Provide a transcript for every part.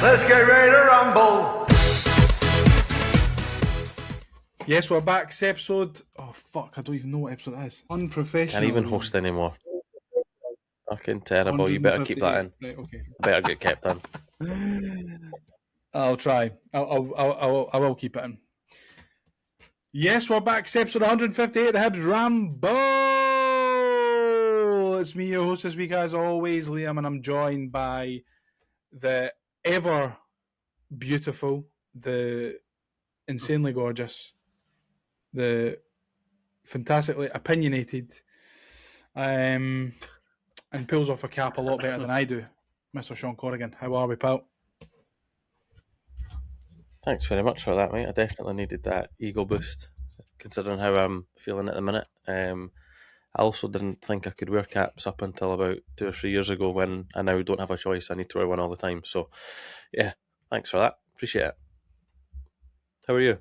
Let's get ready to rumble. Yes, we're back. It's episode... Oh, fuck. I don't even know what episode it is. Unprofessional. Can't even host anymore. Fucking terrible. You better keep that in. Right, okay. Better get kept in. I'll try. I will keep it in. Yes, we're back. It's episode 158 of the Hibs Ramble. It's me, your host this week, as always, Liam, and I'm joined by the ever beautiful, the insanely gorgeous, the fantastically opinionated, and pulls off a cap a lot better than I do, Mr. Shaun Corrigan. How are we, pal? Thanks very much for that, mate. I definitely needed that ego boost, considering how I'm feeling at the minute. I also didn't think I could wear caps up until about 2 or 3 years ago, when I now don't have a choice. I need to wear one all the time. So, yeah, thanks for that. Appreciate it. How are you?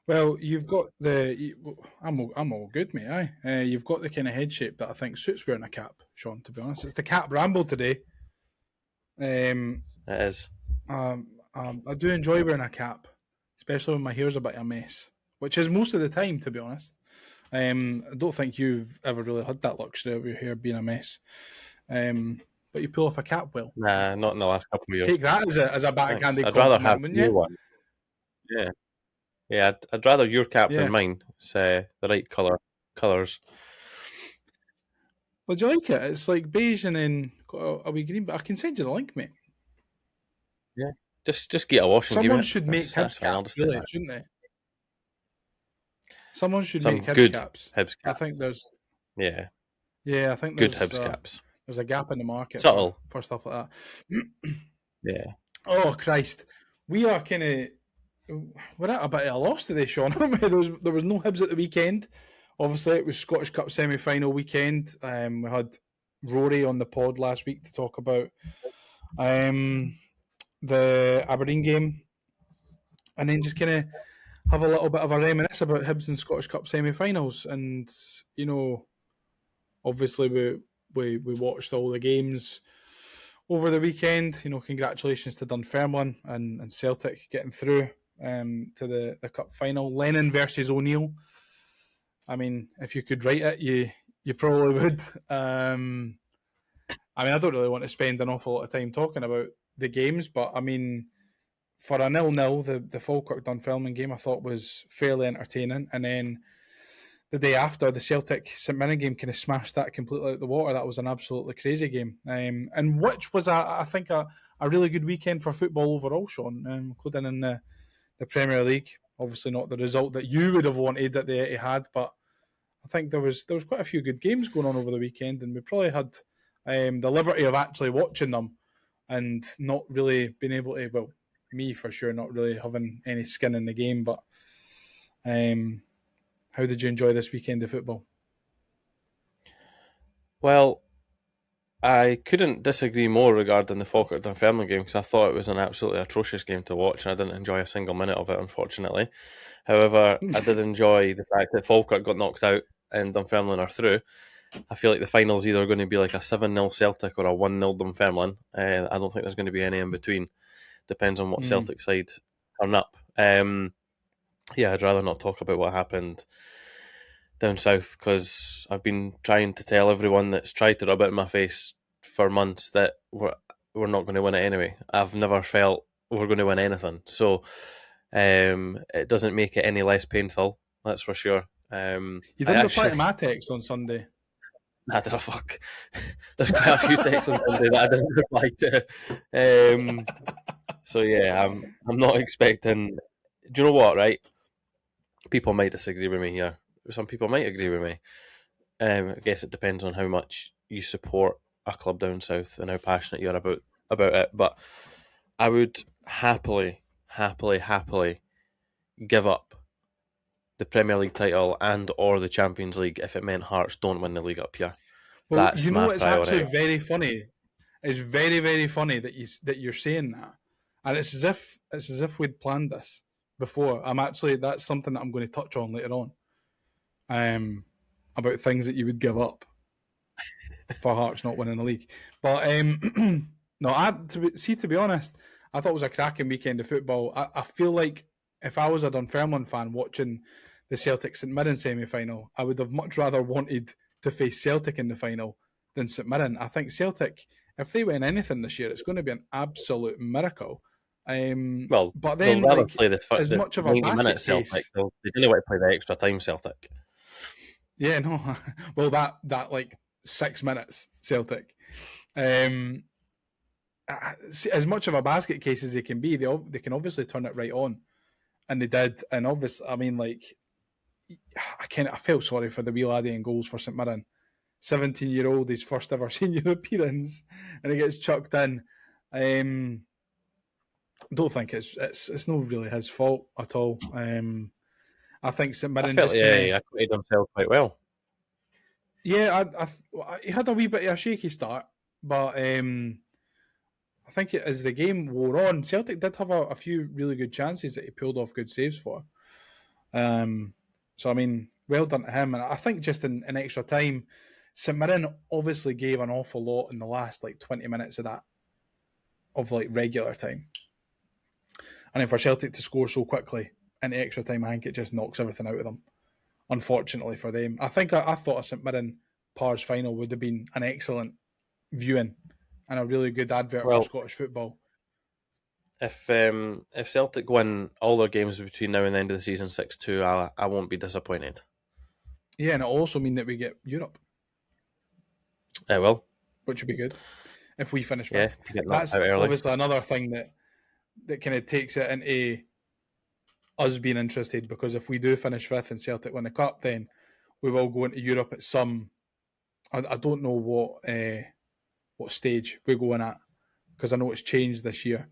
Well, you've got the... I'm all good, mate, aye. You've got the kind of head shape that I think suits wearing a cap, Shaun, to be honest. It's the cap ramble today. It is. I do enjoy wearing a cap, especially when my hair's a bit of a mess, which is most of the time, to be honest. I don't think you've ever really had that luxury of your hair being a mess. But you pull off a cap well. Nah, not in the last couple of years. Take that as a backhanded I'd rather have wouldn't your you? one. Yeah. Yeah, I'd rather your cap than mine. It's the right colours. Well, do you like it? It's like beige and then a wee green, but I can send you the link, mate. Yeah. Just get a wash and give it. Someone should make Hibs caps, really, shouldn't they? Someone should make Hibs caps. Hibs caps. I think there's... Yeah. Yeah, I think good there's... Hibs caps. There's a gap in the market Subtle. for stuff like that. Yeah. Oh, Christ. We are kind of... We're at a bit of a loss today, Shaun. There was no Hibs at the weekend. Obviously, it was Scottish Cup semi-final weekend. We had Rory on the pod last week to talk about the Aberdeen game, and then just kind of have a little bit of a reminisce about Hibs and Scottish Cup semi-finals. And, you know, obviously we watched all the games over the weekend. You know, congratulations to Dunfermline and Celtic getting through to the cup final. Lennon versus O'Neill. I mean, if you could write it, you probably would. I mean, I don't really want to spend an awful lot of time talking about the games, but I mean, for a 0-0, the Falkirk Dunfermline game I thought was fairly entertaining, and then the day after, the Celtic St Mirren game kind of smashed that completely out the water. That was an absolutely crazy game, and which was I think a really good weekend for football overall, Shaun, including in the Premier League. Obviously not the result that you would have wanted that they had, but I think there was quite a few good games going on over the weekend, and we probably had the liberty of actually watching them and not really being able to, well, me for sure, not really having any skin in the game. But how did you enjoy this weekend of football? Well, I couldn't disagree more regarding the Falkirk Dunfermline game, because I thought it was an absolutely atrocious game to watch, and I didn't enjoy a single minute of it, unfortunately. However, I did enjoy the fact that Falkirk got knocked out and Dunfermline are through. I feel like the final's either going to be like a 7-0 Celtic or a 1-0 Dunfermline. I don't think there's going to be any in between. Depends on what Celtic side turn up. Yeah, I'd rather not talk about what happened down south, because I've been trying to tell everyone that's tried to rub it in my face for months that we're not going to win it anyway. I've never felt we're going to win anything. So it doesn't make it any less painful, that's for sure. You didn't reply to my text on Sunday. I don't know, fuck. There's quite a few texts on Sunday that I didn't reply to. So yeah, I'm not expecting... Do you know what, right? People might disagree with me here. Some people might agree with me. I guess it depends on how much you support a club down south and how passionate you are about it. But I would happily give up the Premier League title and or the Champions League if it meant Hearts don't win the league up here. Well, that's you know, my it's priority. actually very funny. It's very, very funny that you're saying that, and it's as if we'd planned this before. That's something that I'm going to touch on later on. About things that you would give up for Hearts not winning the league. But no, to be honest, I thought it was a cracking weekend of football. I feel like if I was a Dunfermline fan watching the Celtic St Mirren semi-final, I would have much rather wanted to face Celtic in the final than St Mirren. I think Celtic, if they win anything this year, it's going to be an absolute miracle. Well, but they'll then, rather like, play as the much of a 90 basket minutes Celtic. case, They didn't want to play the extra time Celtic. yeah, no, well, that like 6 minutes Celtic. As much of a basket case as they can be, they can obviously turn it right on, and they did. And obviously, I mean, like, I felt sorry for the wee laddie in goals for St Mirren. 17-year-old, his first ever senior appearance, and he gets chucked in. Don't think it's not really his fault at all. I think St Mirren just he acquitted himself quite well. Yeah, he had a wee bit of a shaky start, but I think as the game wore on, Celtic did have a few really good chances that he pulled off good saves for. So, I mean, well done to him. And I think just in extra time, St Mirren obviously gave an awful lot in the last, 20 minutes of that, of, regular time. And then for Celtic to score so quickly in extra time, I think it just knocks everything out of them, unfortunately for them. I think I thought a St Mirren Pars final would have been an excellent viewing and a really good advert for Scottish football. If Celtic win all their games between now and the end of the season 6-2, I won't be disappointed. Yeah, and it'll also mean that we get Europe. It will. Which would be good if we finish fifth. Yeah, to get that's out early. Obviously another thing that kind of takes it into us being interested, because if we do finish fifth and Celtic win the cup, then we will go into Europe at some. I don't know what stage we're going at, because I know it's changed this year.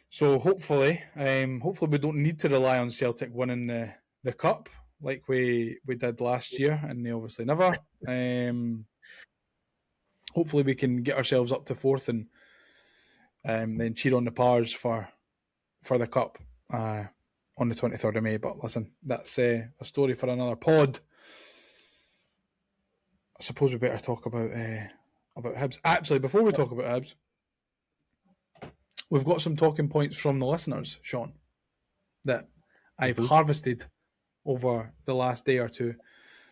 So hopefully we don't need to rely on Celtic winning the cup like we did last year, and they obviously never. Hopefully we can get ourselves up to fourth and then cheer on the Pars for the cup on the 23rd of May. But listen, that's a story for another pod. I suppose we better talk about Hibs. Actually, before we talk about Hibs, we've got some talking points from the listeners, Shaun, that I've harvested over the last day or two,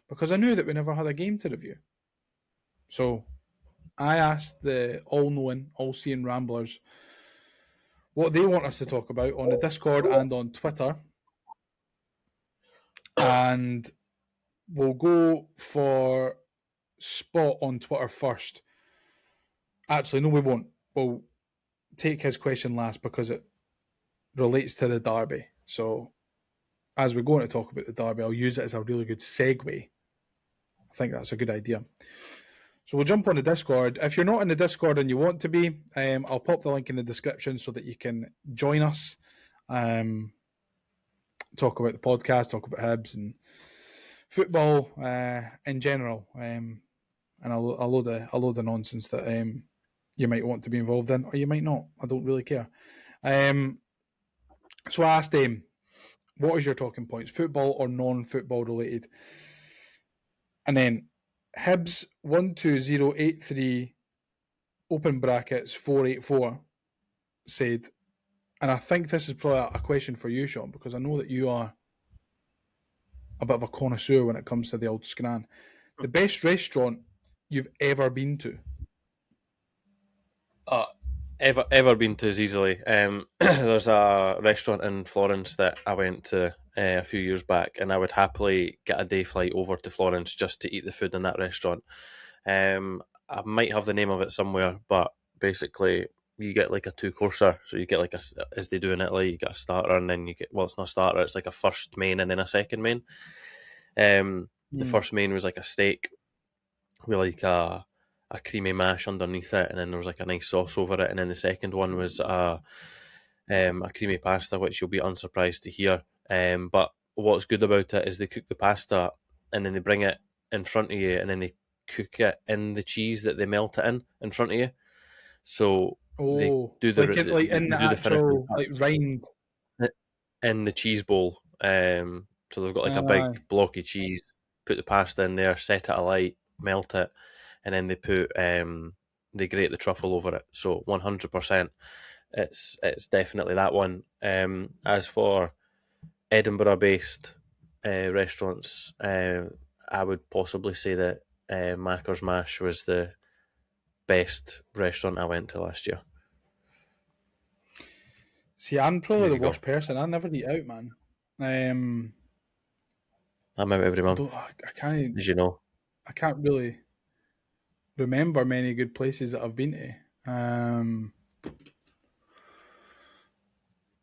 because I knew that we never had a game to review. So I asked the all-knowing, all-seeing ramblers what they want us to talk about on the Discord and on Twitter. And we'll go for Spot on Twitter first. Actually, no, we won't. We'll take his question last because it relates to the derby. So as we're going to talk about the derby, I'll use it as a really good segue. I think that's a good idea. So we'll jump on the Discord. If you're not in the Discord and you want to be, I'll pop the link in the description so that you can join us. Talk about the podcast, talk about Hibs and football in general, and a load of nonsense that you might want to be involved in, or you might not. I don't really care. So I asked him, what is your talking points, football or non-football related? And then Hibs 12083 open brackets 484 said, and I think this is probably a question for you, Shaun, because I know that you are a bit of a connoisseur when it comes to the old scran. The best restaurant you've ever been to? Ever been to is easily. There's a restaurant in Florence that I went to a few years back, and I would happily get a day flight over to Florence just to eat the food in that restaurant. I might have the name of it somewhere, but basically you get like a two-courser. So you get like as they do in Italy, you get a starter, and then you get, well, it's not a starter, it's like a first main and then a second main. The first main was like a steak with like a creamy mash underneath it, and then there was like a nice sauce over it, and then the second one was a creamy pasta, which you'll be unsurprised to hear. But what's good about it is they cook the pasta and then they bring it in front of you, and then they cook it in the cheese that they melt it in front of you. So they do the in the actual rind in the cheese bowl. So they've got like a big blocky cheese, put the pasta in there, set it alight, melt it, and then they put they grate the truffle over it. So 100%. it's definitely that one. As for Edinburgh-based restaurants, I would possibly say that Macker's Mash was the best restaurant I went to last year. See, I'm probably There the you go. worst person. I never eat out, man. I'm out every month, I can't. as you know. I can't really remember many good places that I've been to.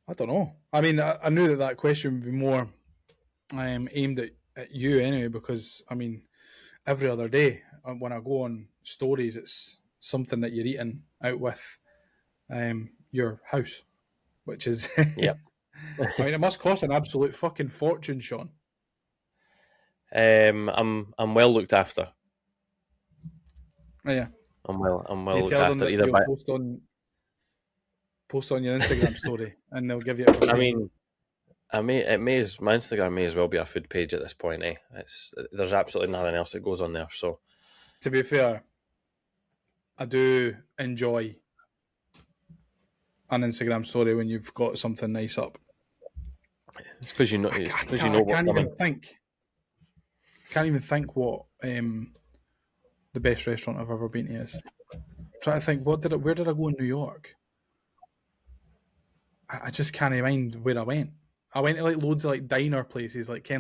I don't know. I mean, I knew that question would be more aimed at you anyway, because I mean, every other day when I go on stories, it's something that you're eating out with your house, which is Yep. I mean, it must cost an absolute fucking fortune, Shaun. I'm well looked after. Oh, yeah. I'm well You looked tell them after. that Either you'll by, post on your Instagram story, and they'll give you it for free. I mean, my Instagram may as well be a food page at this point. There's absolutely nothing else that goes on there. So to be fair, I do enjoy an Instagram story when you've got something nice up. it's because you know. I What's can't coming. even think. I can't even think what the best restaurant I've ever been to is. I'm trying to think, where did I go in New York? I just can't mind where I went. I went to like loads of like diner places, like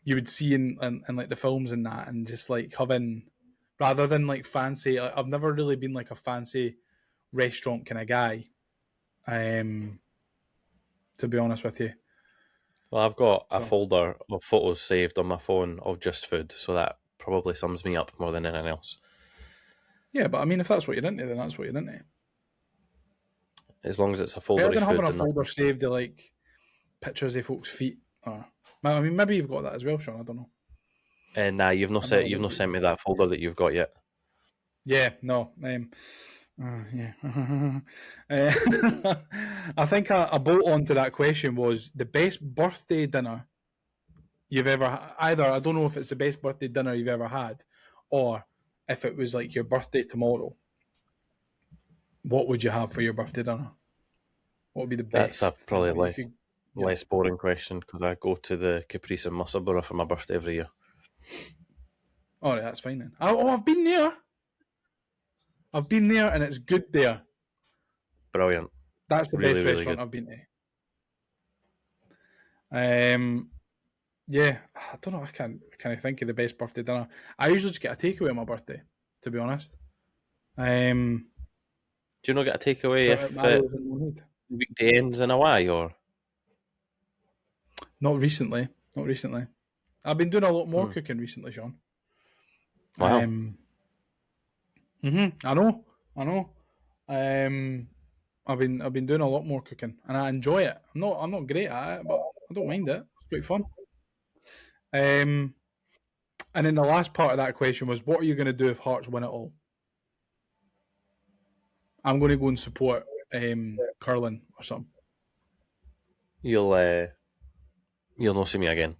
you would see in like the films and that, and just like having, rather than like fancy. I've never really been like a fancy restaurant kind of guy. To be honest with you. Well, I've got a folder of photos saved on my phone of just food, so that probably sums me up more than anything else. Yeah, but I mean, if that's what you're into, then that's what you're into. As long as it's a folder Better than of food. having a folder saved of like pictures of folks' feet. Or, I mean, maybe you've got that as well, Shaun. I don't know. Nah, you've not sent me that folder that you've got yet. Yeah, no. Yeah. I think a bolt onto that question was the best birthday dinner you've ever either. I don't know if it's the best birthday dinner you've ever had, or if it was like your birthday tomorrow. What would you have for your birthday dinner? What would be the best? That's a probably You less boring question because I go to the Caprice in Musselburgh for my birthday every year. All right, that's fine then. I've been there. I've been there, and it's good there. Brilliant. That's the Really, best really restaurant good. I've been to. Yeah, I don't know. I can't think of the best birthday dinner. I usually just get a takeaway on my birthday, to be honest. Do you not get a takeaway if the weekday ends in a way, or? Not recently. I've been doing a lot more cooking recently, Shaun. Wow. I know. I've been doing a lot more cooking, and I enjoy it. I'm not great at it, but I don't mind it. It's pretty fun. And then the last part of that question was, what are you going to do if Hearts win it all? I'm going to go and support curling or something. You'll not see me again.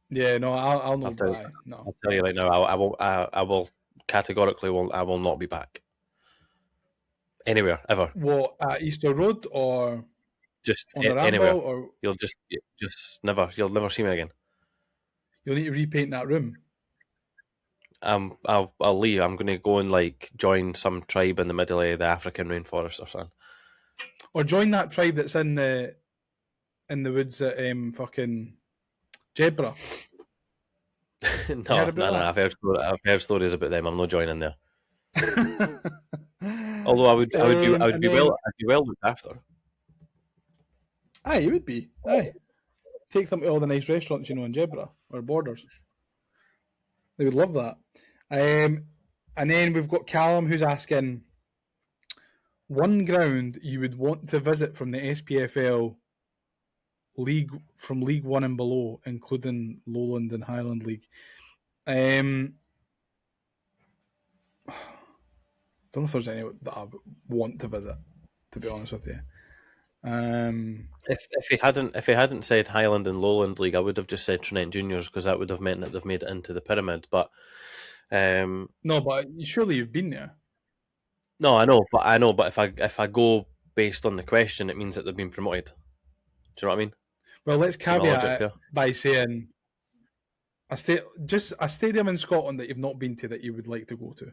Yeah, no, I'll not die. No, I'll tell you right now. I will categorically I will not be back anywhere ever. What, at Easter Road or just on the anywhere? Ramble, or you'll never see me again. You'll need to repaint that room. I'll leave. I'm going to go and like join some tribe in the middle of the African rainforest or something. Or join that tribe that's in the woods at fucking Jedburgh. No. I've heard stories about them. I'm not joining there. Although I would be well looked after. Aye, you would be. Aye, take them to all the nice restaurants in Jedburgh or Borders. They would love that. And then we've got Callum who's asking, one ground you would want to visit from the SPFL league, from League One and below, including Lowland and Highland League. Don't know if there's any that I want to visit, to be honest with you. If he hadn't said Highland and Lowland League, I would have just said Trinent Juniors because that would have meant that they've made it into the pyramid. But no, but surely you've been there. No, I know, but if I go based on the question, it means that they've been promoted. Do you know what I mean? Well, let's See my caveat logic it by saying just a stadium in Scotland that you've not been to that you would like to go to.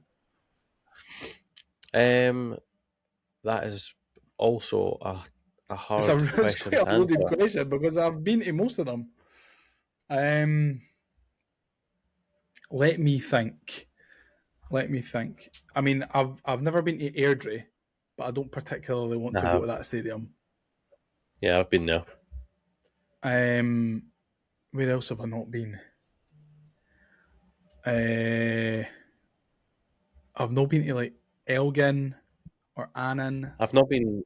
there? That is also a hard It's question quite to a loaded answer. question because I've been to most of them. Let me think. I mean, I've never been to Airdrie, but I don't particularly want to go Nah, to that stadium. yeah, I've been there. Where else have I not been? I've not been to like Elgin or Annan. I've not been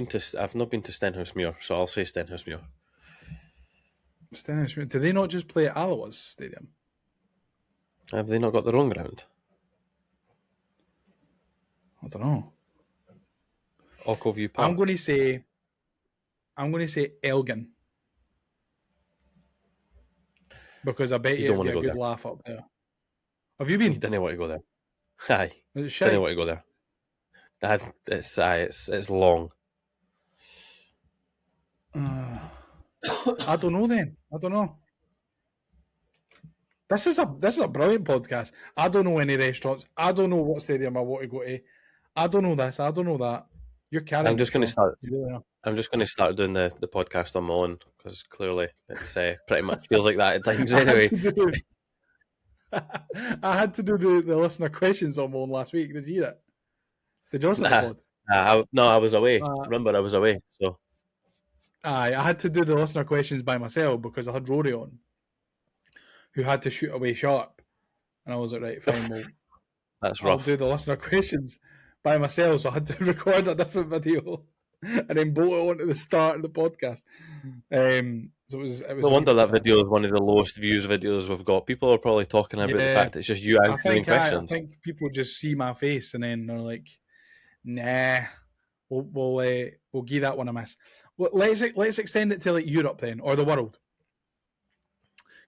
to Stenhousemuir, so I'll say Stenhousemuir. Stennis, do they not just play at Alloa's Stadium? Have they not got their own ground? I don't know. Ochilview I'm Park. going to say Elgin because I bet You you don't it'd want be to a go good there. laugh up there. Have you You been? didn't want to go there. Aye, It's didn't shite. want to go there. It's long. I don't know. Then I don't know. This is a brilliant podcast. I don't know any restaurants. I don't know what stadium I want to go to. I don't know this. I don't know that. You're carrying I'm it, just going to Shaun. start. You really are. I'm just going to start doing the podcast on my own because clearly it's pretty much feels like that at times I had anyway. to do. I had to do the listener questions on my own last week. Did you hear it? Did you listen to the pod? No, I was away. Uh, Remember, I was away. So I had to do the listener questions by myself because I had Rory on, who had to shoot away sharp, and I was like, right, fine, well, that's I'll do rough. the listener questions by myself. So I had to record a different video and then bolt it onto the start of the podcast. So it was No a wee wonder bit that sad. video is one of the lowest views videos we've got. People are probably talking about the Yeah, fact that it's just you answering I questions. think people just see my face and then they're like, nah, we'll give that one a miss. Well, let's extend it to like Europe then or the world,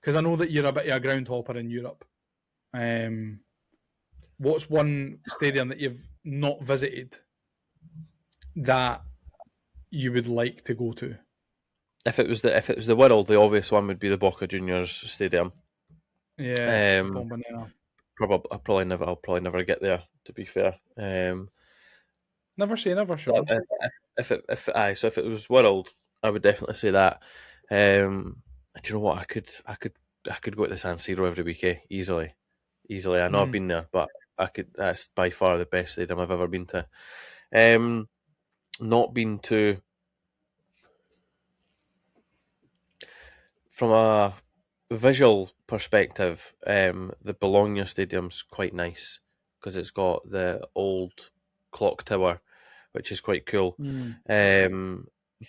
because I know that you're a bit of a groundhopper in Europe. What's one stadium that you've not visited that you would like to go to? If it was the world, the obvious one would be the Boca Juniors Stadium. Yeah, Um, Bombonera. I'll probably never get there. To be fair, Never say never, but Shaun. so if it was world, I would definitely say that. Do you know what? I could go to the San Siro every week, easily. I know I've been there, but I could. That's by far the best stadium I've ever been to. Not been to from a visual perspective. The Bologna Stadium's quite nice because it's got the old clock tower, which is quite cool.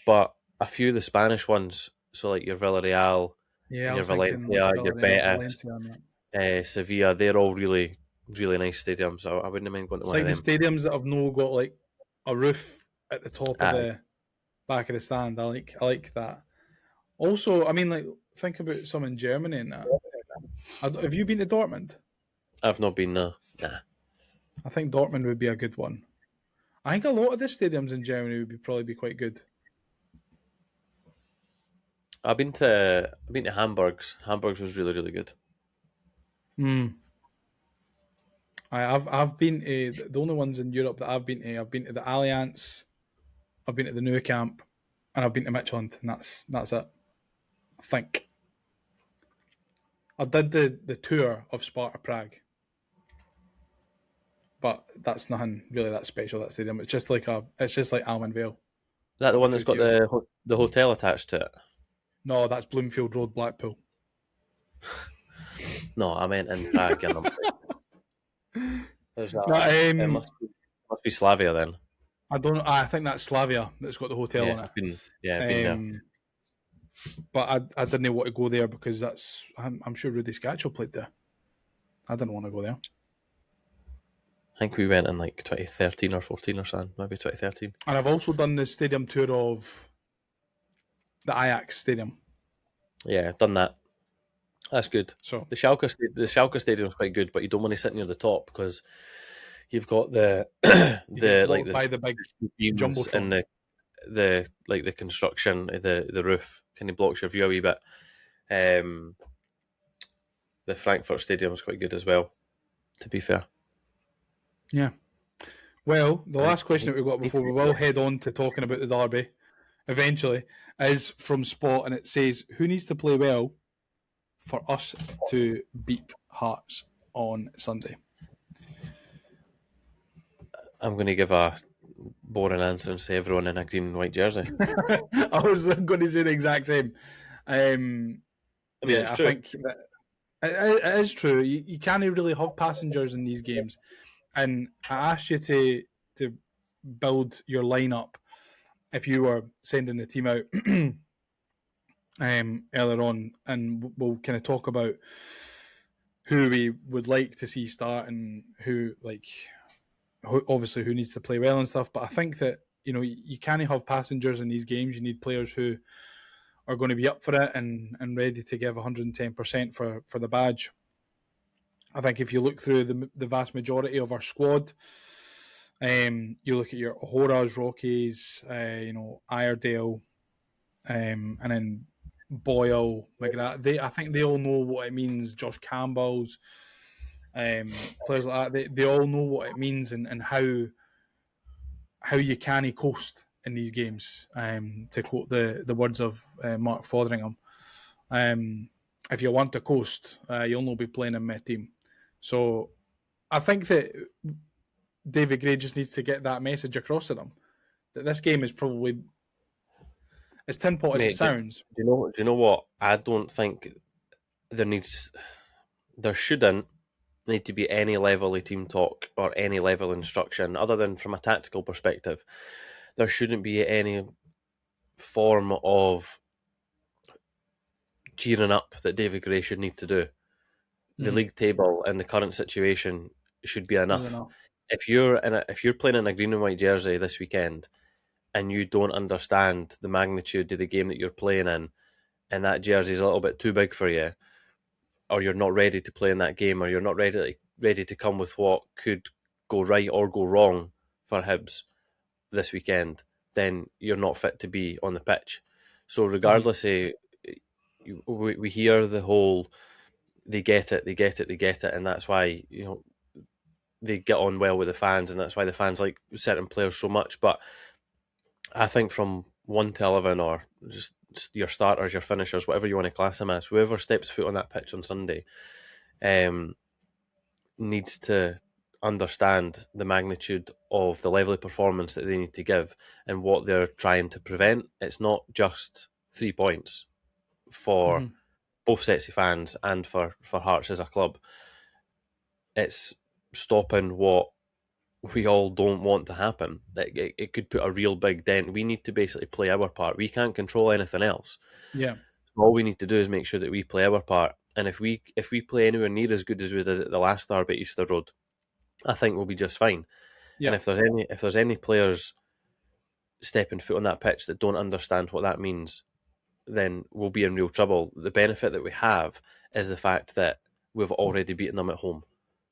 But a few of the Spanish ones, so like your Villarreal, Yeah, I your was thinking like Valencia, your Villarreal, Betis, Valencia, and that. Sevilla, they're all really, really nice stadiums. I wouldn't mind going to It's one like of the them. stadiums that have no got like a roof at the top of Aye. the back of the stand. I like that. Also, I mean, like think about some in Germany and that. Have you been to Dortmund? I've not been, nah. I think Dortmund would be a good one. I think a lot of the stadiums in Germany would probably be quite good. I've been to Hamburg's. Hamburg's was really, really good. I've been to the only ones in Europe that I've been to. I've been to the Allianz, I've been to the Nou Camp, and I've been to Midtjylland, and that's it. I think I did the tour of Sparta Prague, but that's nothing really that special. That stadium, it's just like Almond Vale. Is that the one that's got 2-2. the hotel attached to it? No, that's Bloomfield Road, Blackpool. No, I meant in Prague. There's not. No, It must be Slavia then. I don't know. I think that's Slavia that's got the hotel Yeah, in it. I've been there. But I didn't want to go there because I'm sure Rudy Scatchell played there. I didn't want to go there. I think we went in like 2013 or 14 or something, maybe 2013. And I've also done the stadium tour of the Ajax stadium. Yeah, I've done that. That's good. So The Schalke Stadium is quite good, but you don't want to sit near the top because you've got the You get like walked by the big beams and jumbotron. the construction, the roof kind of blocks your view a wee bit. The Frankfurt Stadium is quite good as well, to be fair. Yeah. Well, the last question that we've got Need before to we be will fair. head on to talking about the derby eventually is from Spot, and it says, who needs to play well for us to beat Hearts on Sunday? I'm going to give a boring answer and say everyone in a green and white jersey. I was going to say the exact same. It's I true. think that it is true. You can't really have passengers in these games. And I asked you to build your lineup if you were sending the team out earlier on, and we'll kind of talk about who we would like to see start and obviously who needs to play well and stuff. But I think that you can't have passengers in these games. You need players who are going to be up for it and ready to give 110% for the badge. I think if you look through the vast majority of our squad, you look at your Horas, Rockies, Iredale, and then Boyle, McGrath. I think they all know what it means. Josh Campbell's, players like that. They all know what it means and how you can coast in these games. To quote the words of Mark Fotheringham, if you want to coast, you'll not be playing in my team. So I think that David Gray just needs to get that message across to them that this game is probably as tin pot as it sounds. Do you know what? I don't think there shouldn't need to be any level of team talk or any level of instruction other than from a tactical perspective. There shouldn't be any form of cheering up that David Gray should need to do. The league table and the current situation should be enough. If you're playing in a green and white jersey this weekend and you don't understand the magnitude of the game that you're playing in, and that jersey is a little bit too big for you, or you're not ready to play in that game, or you're not ready to come with what could go right or go wrong for Hibs this weekend, then you're not fit to be on the pitch. So regardless of, we hear the whole, they get it, and that's why they get on well with the fans, and that's why the fans like certain players so much. But I think from 1 to 11, or just your starters, your finishers, whatever you want to class them as, whoever steps foot on that pitch on Sunday needs to understand the magnitude of the level of performance that they need to give and what they're trying to prevent. It's not just 3 points for both sets of fans and for Hearts as a club. It's stopping what we all don't want to happen. It could put a real big dent. We need to basically play our part. We can't control anything else. Yeah. So all we need to do is make sure that we play our part. And if we play anywhere near as good as we did at the last derby at Easter Road, I think we'll be just fine. Yeah. And if there's any players stepping foot on that pitch that don't understand what that means, then we'll be in real trouble. The benefit that we have is the fact that we've already beaten them at home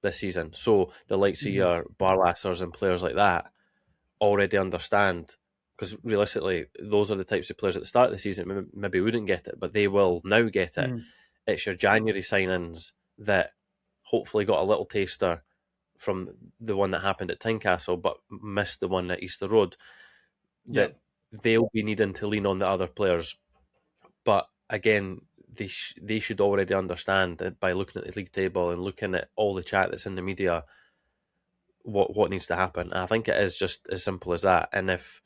this season. So the likes of your Barlassers and players like that already understand, because realistically, those are the types of players at the start of the season maybe wouldn't get it, but they will now get it. It's your January sign-ins that hopefully got a little taster from the one that happened at Tynecastle, but missed the one at Easter Road, that they'll be needing to lean on the other players. But again, they should already understand that by looking at the league table and looking at all the chat that's in the media, what needs to happen. And I think it is just as simple as that. And if,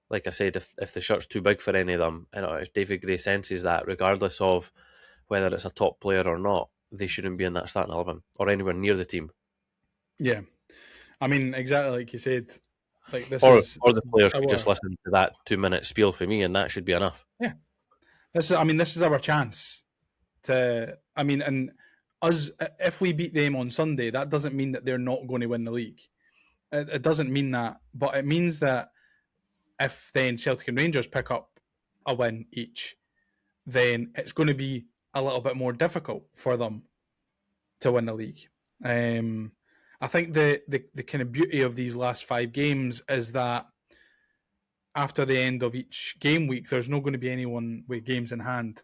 like I said, if the shirt's too big for any of them, and if David Gray senses that, regardless of whether it's a top player or not, they shouldn't be in that starting 11 or anywhere near the team. Yeah, I mean, exactly like you said. Like this or the players could just listen to that 2-minute spiel for me, and that should be enough. Yeah, this is our chance to. I mean, and us, if we beat them on Sunday, that doesn't mean that they're not going to win the league. It doesn't mean that, but it means that if then Celtic and Rangers pick up a win each, then it's going to be a little bit more difficult for them to win the league. I think the kind of beauty of these last 5 games is that after the end of each game week, there's not going to be anyone with games in hand.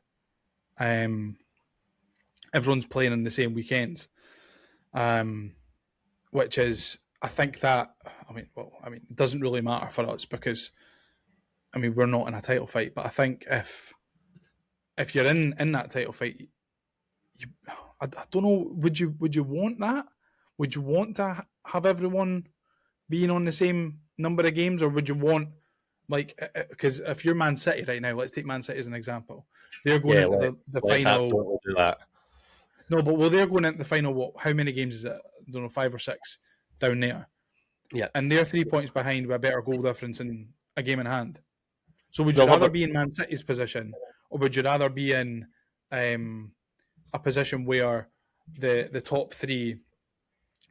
Everyone's playing on the same weekends, which is, I think that, it doesn't really matter for us because, we're not in a title fight. But I think if you're in that title fight, I don't know, would you want that? Would you want to have everyone being on the same number of games, or would you want, because if you're Man City right now, let's take Man City as an example. They're going into the final. Do that. No, but they're going into the final. How many games is it? I don't know, 5 or 6 down there. Yeah, and they're 3 points behind with a better goal difference in a game in hand. So would you rather be in Man City's position, or would you rather be in a position where the top 3,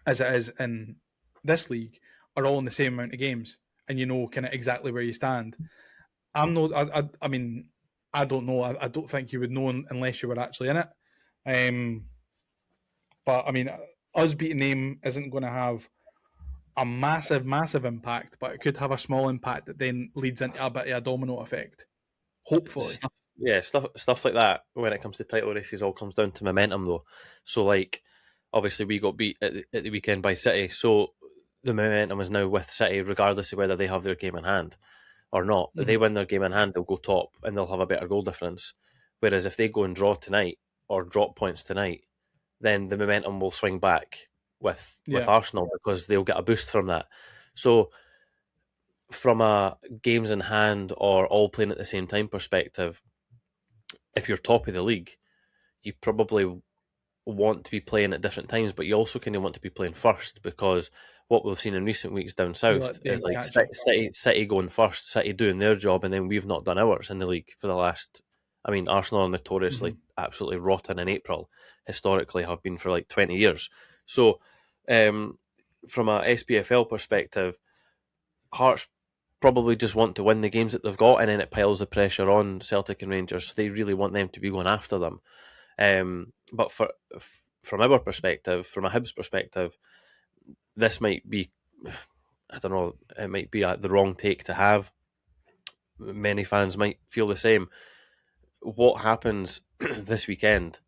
as it is in this league, are all in the same amount of games, and you know kind of exactly where you stand? I'm not. I don't know. I don't think you would know unless you were actually in it. But us beating them isn't going to have a massive, massive impact, but it could have a small impact that then leads into a bit of a domino effect. Hopefully. Stuff like that when it comes to title races all comes down to momentum though. So obviously we got beat at the weekend by City, so the momentum is now with City regardless of whether they have their game in hand or not. If they win their game in hand, they'll go top and they'll have a better goal difference. Whereas if they go and draw tonight or drop points tonight, then the momentum will swing back with Arsenal because they'll get a boost from that. So from a games in hand or all playing at the same time perspective, if you're top of the league, you probably want to be playing at different times, but you also kind of want to be playing first, because what we've seen in recent weeks down south is City going first, City doing their job, and then we've not done ours in the league for the last. Arsenal are notoriously absolutely rotten in April, historically have been for 20 years. So from a SPFL perspective, Hearts probably just want to win the games that they've got, and then it piles the pressure on Celtic and Rangers, so they really want them to be going after them. But from our perspective, from a Hibs perspective, this might be, I don't know, it might be the wrong take to have. Many fans might feel the same. What happens this weekend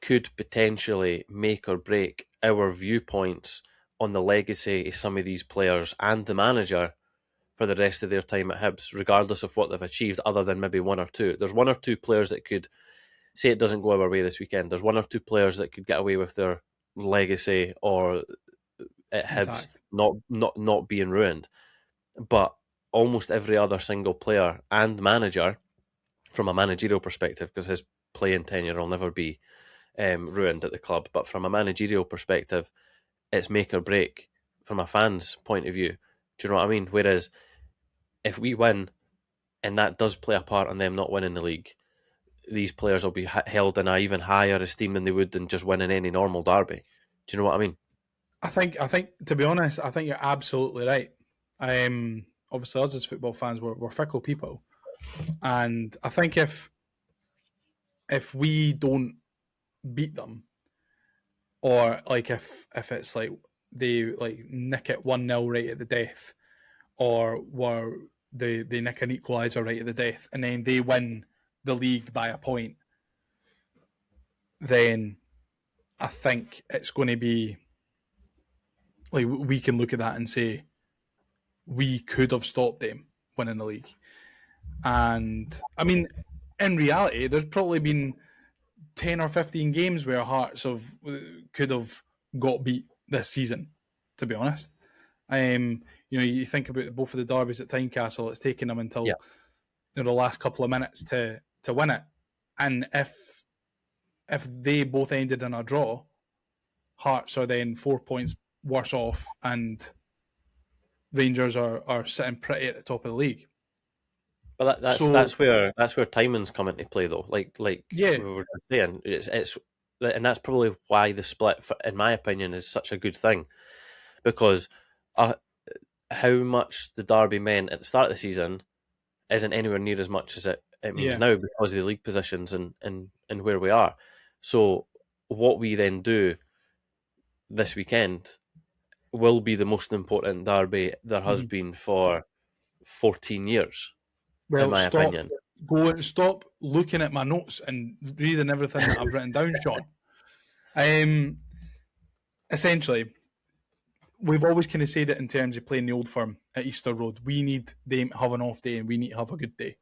could potentially make or break our viewpoints on the legacy of some of these players and the manager for the rest of their time at Hibs, regardless of what they've achieved, other than maybe 1 or 2. There's 1 or 2 players that could, say it doesn't go our way this weekend, there's 1 or 2 players that could get away with their legacy or at Hibs not being ruined. But almost every other single player and manager, from a managerial perspective, because his playing tenure will never be ruined at the club, but from a managerial perspective, it's make or break from a fan's point of view. Do you know what I mean? Whereas if we win, and that does play a part in them not winning the league, these players will be held in an even higher esteem than they would in just winning any normal derby. Do you know what I mean? I think, to be honest, I think you're absolutely right. Obviously, us as football fans, we're fickle people, and I think if we don't beat them, or if it's they nick it 1-0 right at the death, or they nick an equaliser right at the death, and then they win the league by a point, then I think it's going to be we can look at that and say we could have stopped them winning the league. And in reality, there's probably been 10 or 15 games where Hearts could have got beat this season, to be honest. You think about both of the derbies at Tynecastle, it's taken them until the last couple of minutes to win it. And if they both ended in a draw, Hearts are then 4 points worse off, and Rangers are sitting pretty at the top of the league. But that's where timings come into play, though. We were saying, it's and that's probably why the split, in my opinion, is such a good thing, because how much the derby meant at the start of the season isn't anywhere near as much as it means now, because of the league positions and where we are. So what we then do this weekend will be the most important derby there has been for 14 years, in my opinion. Stop looking at my notes and reading everything that I've written down, Sean. Essentially, we've always kind of said it in terms of playing the Old Firm at Easter Road. We need them to have an off day and we need to have a good day.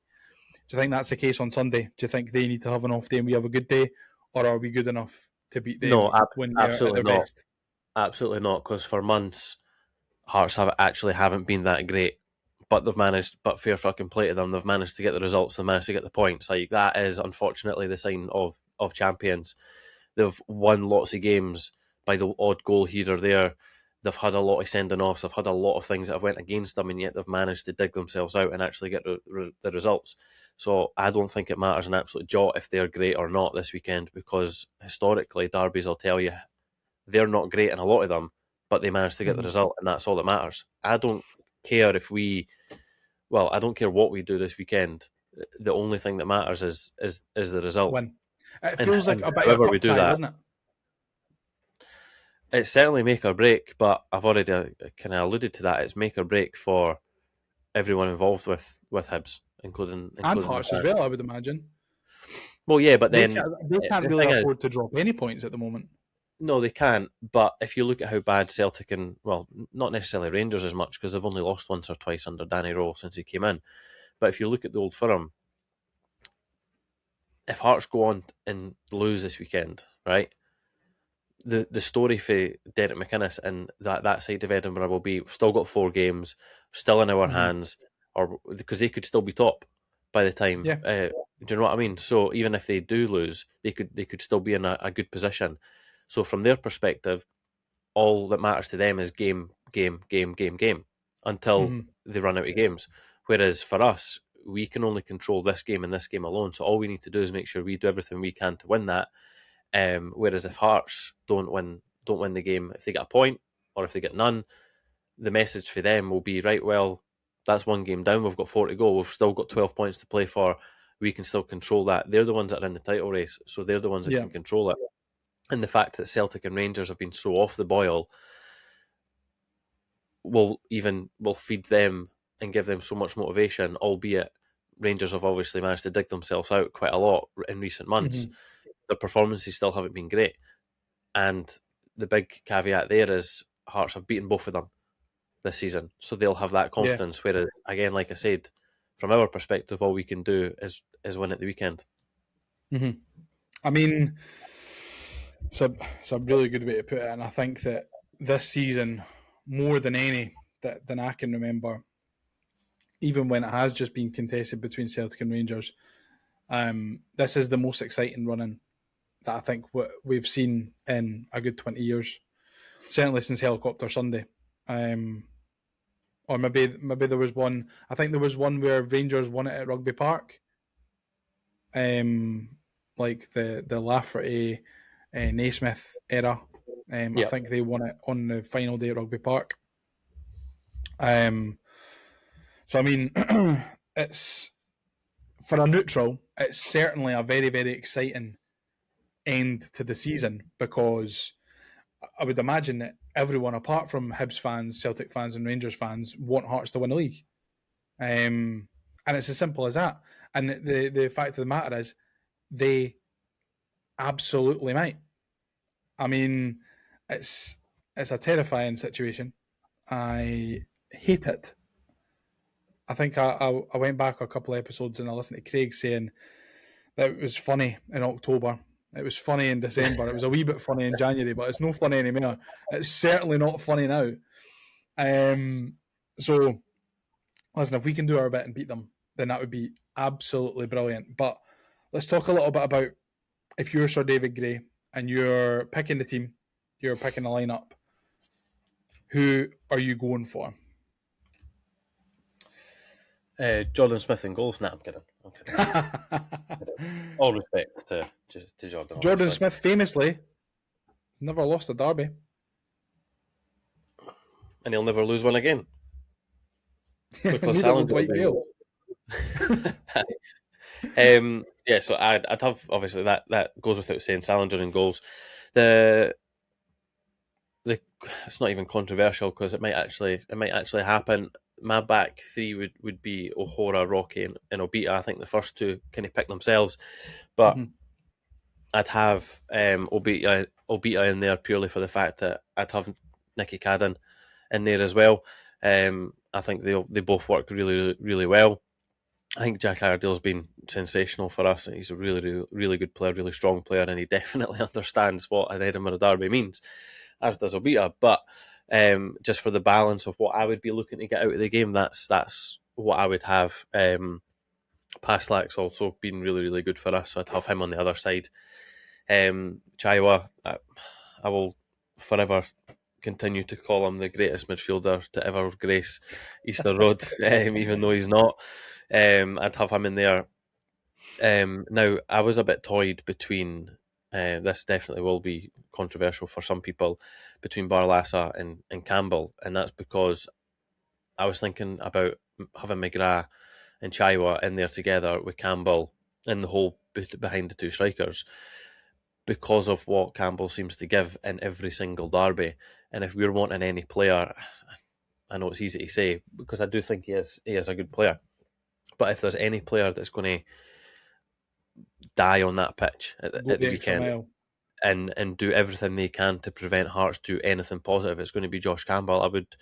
Do you think that's the case on Sunday? Do you think they need to have an off day and we have a good day? Or are we good enough to beat them No, when they're absolutely at their not. best? Absolutely not, because for months, Hearts haven't been that great. But they've managed, but fair fucking play to them, they've managed to get the results, they've managed to get the points. Like, that is unfortunately the sign of champions. They've won lots of games by the odd goal here or there. They've had a lot of sending offs. They've had a lot of things that have went against them, and yet they've managed to dig themselves out and actually get the results. So I don't think it matters an absolute jot if they're great or not this weekend, because historically, derbies will tell you they're not great in a lot of them, but they managed to get the result, and that's all that matters. I don't care I don't care what we do this weekend. The only thing that matters is the result. Win. It feels like a bit of a however cup we do tie, that, doesn't it? it's certainly make or break, but I've already kind of alluded to that. It's make or break for everyone involved with Hibs, including And Hearts as well, I would imagine. Well, yeah, but then they can't really afford to drop any points at the moment. No, they can't. But if you look at how bad Celtic and, well, not necessarily Rangers as much, because they've only lost once or twice under Danny Rowe since he came in. But if you look at the Old Firm, if Hearts go on and lose this weekend, right, the story for Derek McInnes and that side of Edinburgh will be, we've still got 4 games, still in our hands, or because they could still be top by the time. Yeah. Do you know what I mean? So even if they do lose, they could still be in a good position. So from their perspective, all that matters to them is game until they run out of games. Whereas for us, we can only control this game and this game alone. So all we need to do is make sure we do everything we can to win that. Whereas if Hearts don't win the game, if they get a point or if they get none, the message for them will be, right, well, that's 1 game down. We've got 4 to go. We've still got 12 points to play for. We can still control that. They're the ones that are in the title race, so they're the ones that can control it. And the fact that Celtic and Rangers have been so off the boil will feed them and give them so much motivation, albeit Rangers have obviously managed to dig themselves out quite a lot in recent months. Their performances still haven't been great. And the big caveat there is Hearts have beaten both of them this season, so they'll have that confidence. Whereas, again, like I said, from our perspective, all we can do is win at the weekend. I mean, it's a really good way to put it, and I think that this season, more than any than I can remember, even when it has just been contested between Celtic and Rangers, this is the most exciting running that I think we've seen in a good 20 years, certainly since Helicopter Sunday. Or maybe there was one. I think there was one where Rangers won it at Rugby Park. Like the Lafferty, Naismith era. I think they won it on the final day at Rugby Park. So I mean, it's, for a neutral, it's certainly a very, very exciting end to the season, because I would imagine that everyone apart from Hibs fans, Celtic fans and Rangers fans want Hearts to win the league. And it's as simple as that. And the fact of the matter is, they absolutely might. I mean, it's a terrifying situation. I hate it. I think I went back a couple of episodes and I listened to Craig saying that it was funny in October. It was funny in December. It was a wee bit funny in January, but it's no funny anymore. It's certainly not funny now. So, listen, if we can do our bit and beat them, then that would be absolutely brilliant. But let's talk a little bit about, if you're Sir David Gray and you're picking the team, you're picking the lineup, who are you going for? Jordan Smith in goals. Nah, I'm kidding. All respect to Jordan. Jordan Smith famously never lost a derby. And he'll never lose one again. Because Salinger. So I'd have, obviously, that goes without saying, Salinger in goals. The it's not even controversial because it might actually happen. My back three would be O'Hora, Rocky, and Obita. I think the first two kind of pick themselves, but Mhm. I'd have Obita in there purely for the fact that I'd have Nicky Cadden in there as well. I think they both work really, really well. I think Jack Iredale's been sensational for us. He's a really, really, really good player, really strong player, and he definitely understands what an Edinburgh derby means, as does Obita. But just for the balance of what I would be looking to get out of the game, that's what I would have. Paslak's also been really, really good for us, so I'd have him on the other side. Chaiwa, I will forever continue to call him the greatest midfielder to ever grace Easter Road, even though he's not. I'd have him in there. Now, I was a bit toyed between, this definitely will be controversial for some people, between Barlassa and Campbell, and that's because I was thinking about having McGrath and Chaiwa in there together with Campbell in the hole behind the two strikers because of what Campbell seems to give in every single derby. And if we're wanting any player, I know it's easy to say because I do think he is a good player. But if there's any player that's going to die on that pitch at Go the the extra weekend mile. and do everything they can to prevent Hearts do anything positive, it's going to be Josh Campbell. I would,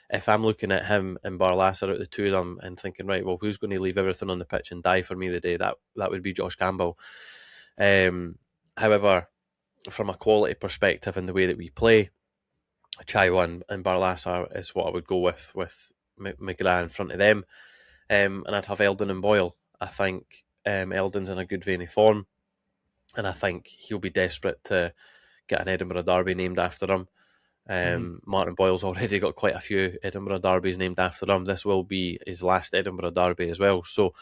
if I'm looking at him and Barlasser out the two of them and thinking, right, well, who's going to leave everything on the pitch and die for me the day? That would be Josh Campbell. However, from a quality perspective and the way that we play, Chaiwan and Barlasser is what I would go with McGrath in front of them. And I'd have Eldon and Boyle. I think Eldon's in a good vein of form, and I think he'll be desperate to get an Edinburgh derby named after him. Martin Boyle's already got quite a few Edinburgh derbies named after him. This will be his last Edinburgh derby as well. So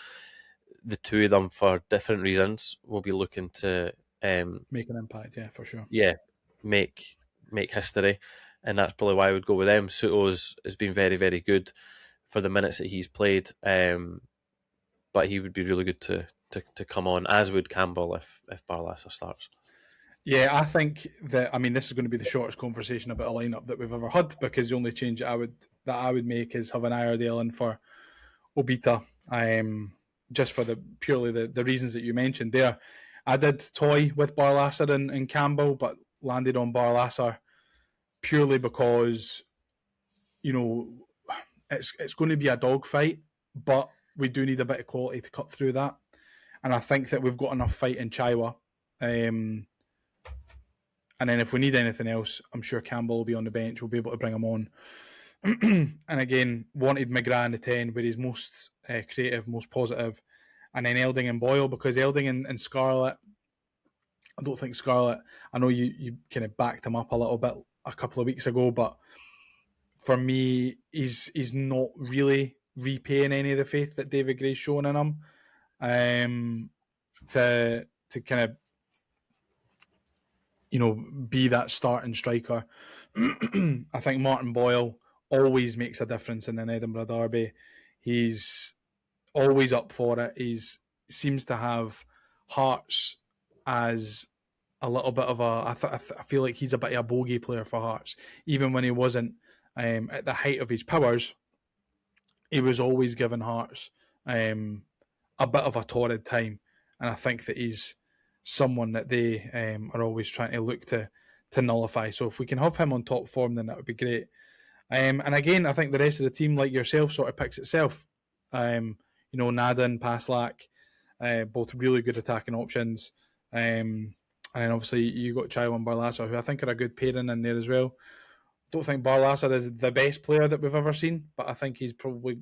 the two of them, for different reasons, will be looking to Make an impact, yeah, for sure. yeah, make history, and that's probably why I would go with them. Soto's has been very, very good for the minutes that he's played, but he would be really good to come on, as would Campbell if Barlasser starts. Yeah, I think that, I mean, this is going to be the shortest conversation about a lineup that we've ever had, because the only change that I would make is having Iredale in for Obita, just for purely the reasons that you mentioned there. I did toy with Barlasser and Campbell, but landed on Barlasser purely because, you know, it's going to be a dogfight, but we do need a bit of quality to cut through that. And I think that we've got enough fight in Chaiwa. And then if we need anything else, I'm sure Campbell will be on the bench. We'll be able to bring him on. And again, wanted McGrath in the 10, where he's most creative, most positive. And then Elding and Boyle, because Elding and Scarlett, I don't think Scarlett, I know you kind of backed him up a little bit a couple of weeks ago, but for me, he's not really repaying any of the faith that David Gray's shown in him, to kind of, you know, be that starting striker. I think Martin Boyle always makes a difference in an Edinburgh derby. He's always up for it. He seems to have Hearts as a little bit of a. I feel like he's a bit of a bogey player for Hearts, even when he wasn't at the height of his powers. He was always giving Hearts a bit of a torrid time, and I think that he's someone that they are always trying to look to nullify. So if we can have him on top form, then that would be great. And again, I think the rest of the team, like yourself, sort of picks itself. You know, Naden, Paslak, both really good attacking options. And then obviously you got Chaiwan and Barlasser, who I think are a good pairing in there as well. Don't think Barlasser is the best player that we've ever seen, but I think he's probably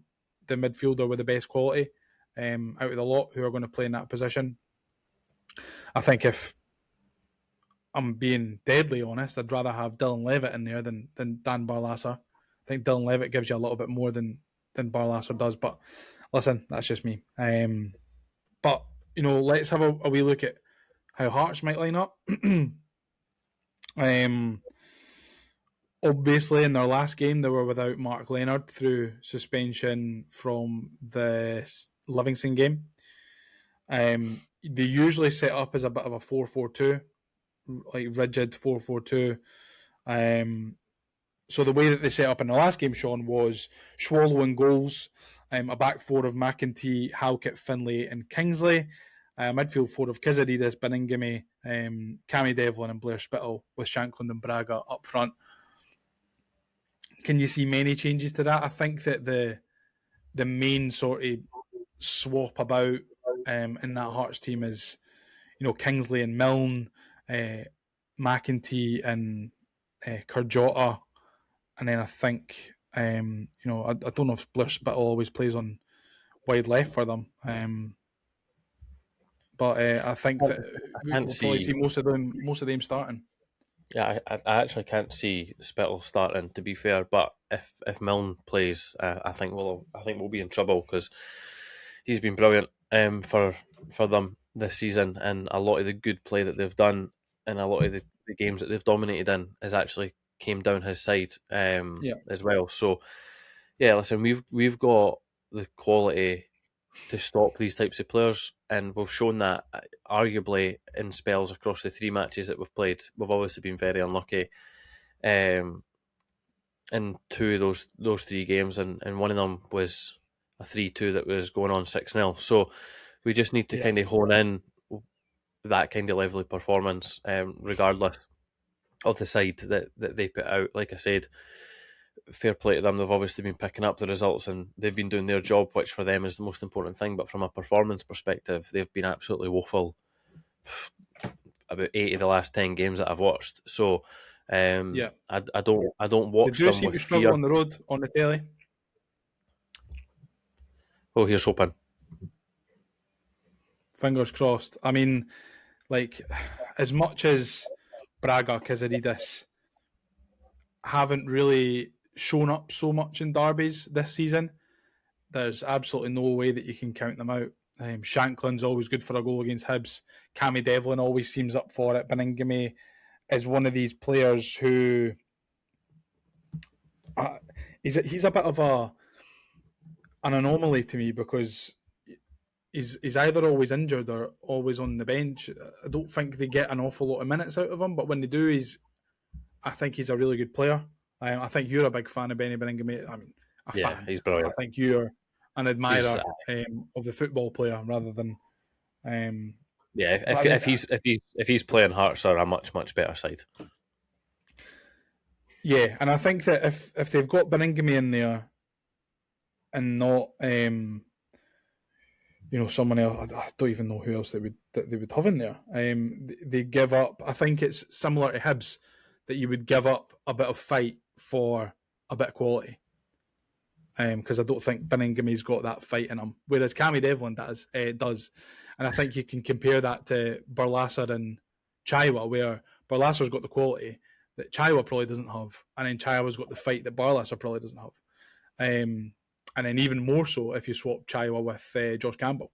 the midfielder with the best quality out of the lot who are going to play in that position. I think if I'm being deadly honest, I'd rather have Dylan Levitt in there than Dan Barlasser. I think Dylan Levitt gives you a little bit more than Barlasser does, but listen, that's just me. But, you know, let's have a wee look at how Hearts might line up. Obviously, in their last game, they were without Mark Leonard through suspension from the Livingston game. They usually set up as a bit of a 4-4-2, like rigid 4-4-2. So the way that they set up in the last game, Shaun, was Swallow in goals, a back four of McEntee, Halkett, Finlay, and Kingsley, midfield four of Kizadidis, Beningame, Cammy Devlin, and Blair Spittle, with Shankland and Braga up front. Can you see many changes to that? I think that the main sort of swap about in that Hearts team is, Kingsley and Milne, McEntee and Kurjota. And then I think, I don't know if Blair Spittle always plays on wide left for them. But I think that we'll probably see most of them starting. Yeah, I actually can't see Spittle starting, to be fair. But if Milne plays, I think we'll be in trouble, because he's been brilliant for them this season, and a lot of the good play that they've done and a lot of the games that they've dominated in has actually came down his side as well. So yeah, listen, we've got the quality to stop these types of players, and we've shown that arguably in spells across the 3 matches that we've played. We've obviously been very unlucky in 2 of those 3 games, and one of them was a 3-2 that was going on 6-0. So we just need to kind of hone in that kind of level of performance, regardless of the side that they put out. Like I said, fair play to them. They've obviously been picking up the results and they've been doing their job, which for them is the most important thing. But from a performance perspective, they've been absolutely woeful about 8 of the last 10 games that I've watched. So I don't watch they do them seem with to struggle fear on the road on the telly. Well, here's hoping. Fingers crossed. I mean, like, as much as Braga, Kizadidis haven't really shown up so much in derbies this season, there's absolutely no way that you can count them out. Shankland's always good for a goal against Hibs. Cammy Devlin always seems up for it. Beningame is one of these players who he's a bit of an anomaly to me, because he's either always injured or always on the bench. I don't think they get an awful lot of minutes out of him, but when they do, I think he's a really good player. I think you're a big fan of Benny Beningame. I mean, fan. He's brilliant. I think you're an admirer of the football player rather than. If he's playing, Hearts are a much better side. Yeah, and I think that if they've got Beningame in there and not someone else, I don't even know who else they would have in there. They give up. I think it's similar to Hibs, that you would give up a bit of fight for a bit of quality. Because I don't think Beningame's got that fight in him, whereas Cammy Devlin does. And I think you can compare that to Barlasser and Chaiwa, where Barlasser's got the quality that Chaiwa probably doesn't have, and then Chaiwa's got the fight that Barlasser probably doesn't have. And then even more so if you swap Chaiwa with Josh Campbell.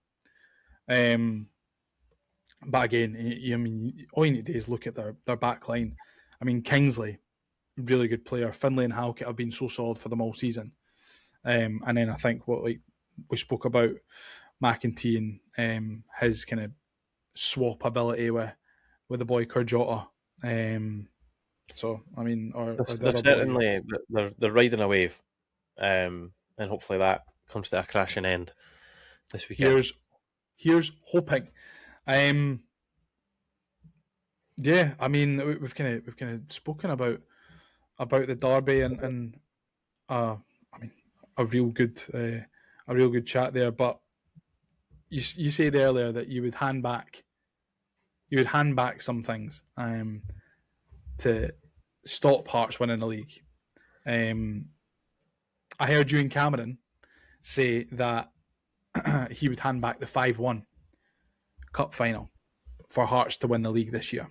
But again, I mean, all you need to do is look at their back line. I mean, Kingsley, really good player. Finlay and Halkett have been so solid for them all season. And then I think what we spoke about McEntee and his kind of swap ability with the boy Kurjota. So I mean, they're certainly they're riding a wave, and hopefully that comes to a crashing end this weekend. Here's hoping. Yeah, I mean, we've kind of spoken about the derby and I mean, a real good chat there. But you said earlier that you would hand back some things to stop Hearts winning the league. I heard you and Cameron say that he would hand back the 5-1 cup final for Hearts to win the league this year.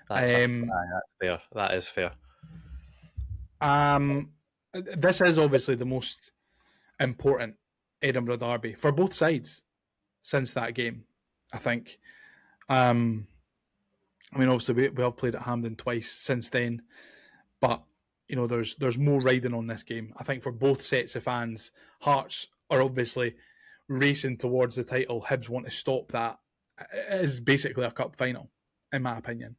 That's fair. That is fair. This is obviously the most important Edinburgh derby for both sides since that game, I think. I mean, obviously we have played at Hampden twice since then, but there's more riding on this game. I think for both sets of fans, Hearts are obviously racing towards the title. Hibs want to stop that. It is basically a cup final, in my opinion.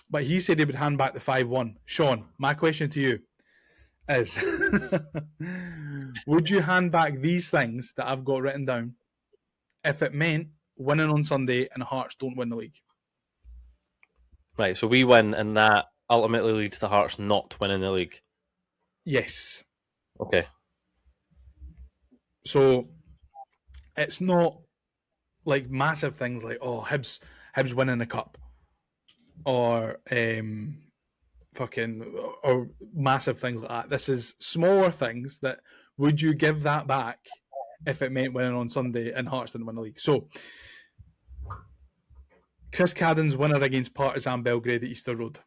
But he said he would hand back the 5-1. Shaun, my question to you is would you hand back these things that I've got written down if it meant winning on Sunday and Hearts don't win the league? Right, so we win, and that ultimately leads to Hearts not winning the league. Yes. Okay. So it's not like massive things like, oh, Hibs winning the cup, or or massive things like that. This is smaller things that would you give that back if it meant winning on Sunday and Hearts didn't win the league? So Chris Cadden's winner against Partizan Belgrade at Easter Road,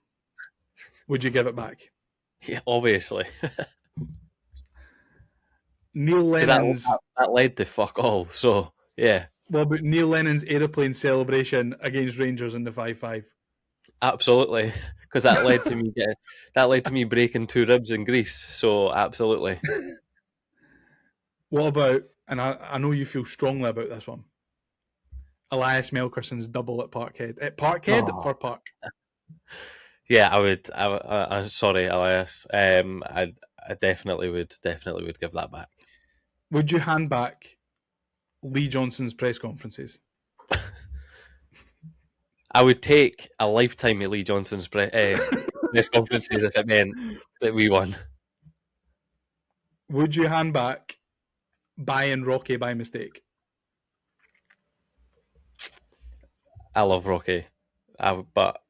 would you give it back? Yeah, obviously. Neil Lennon's that led to fuck all. So yeah. What about Neil Lennon's aeroplane celebration against Rangers in the 5-5? Absolutely, because that led to me breaking 2 ribs in Greece. So absolutely. What about, and I know you feel strongly about this one, Elias Melkerson's double at Parkhead. At Parkhead for Park. Yeah, I would. I'm sorry, Elias. I definitely would give that back. Would you hand back Lee Johnson's press conferences? I would take a lifetime of Lee Johnson's press conferences if it meant that we won. Would you hand back buying Rocky by mistake? I love Rocky, but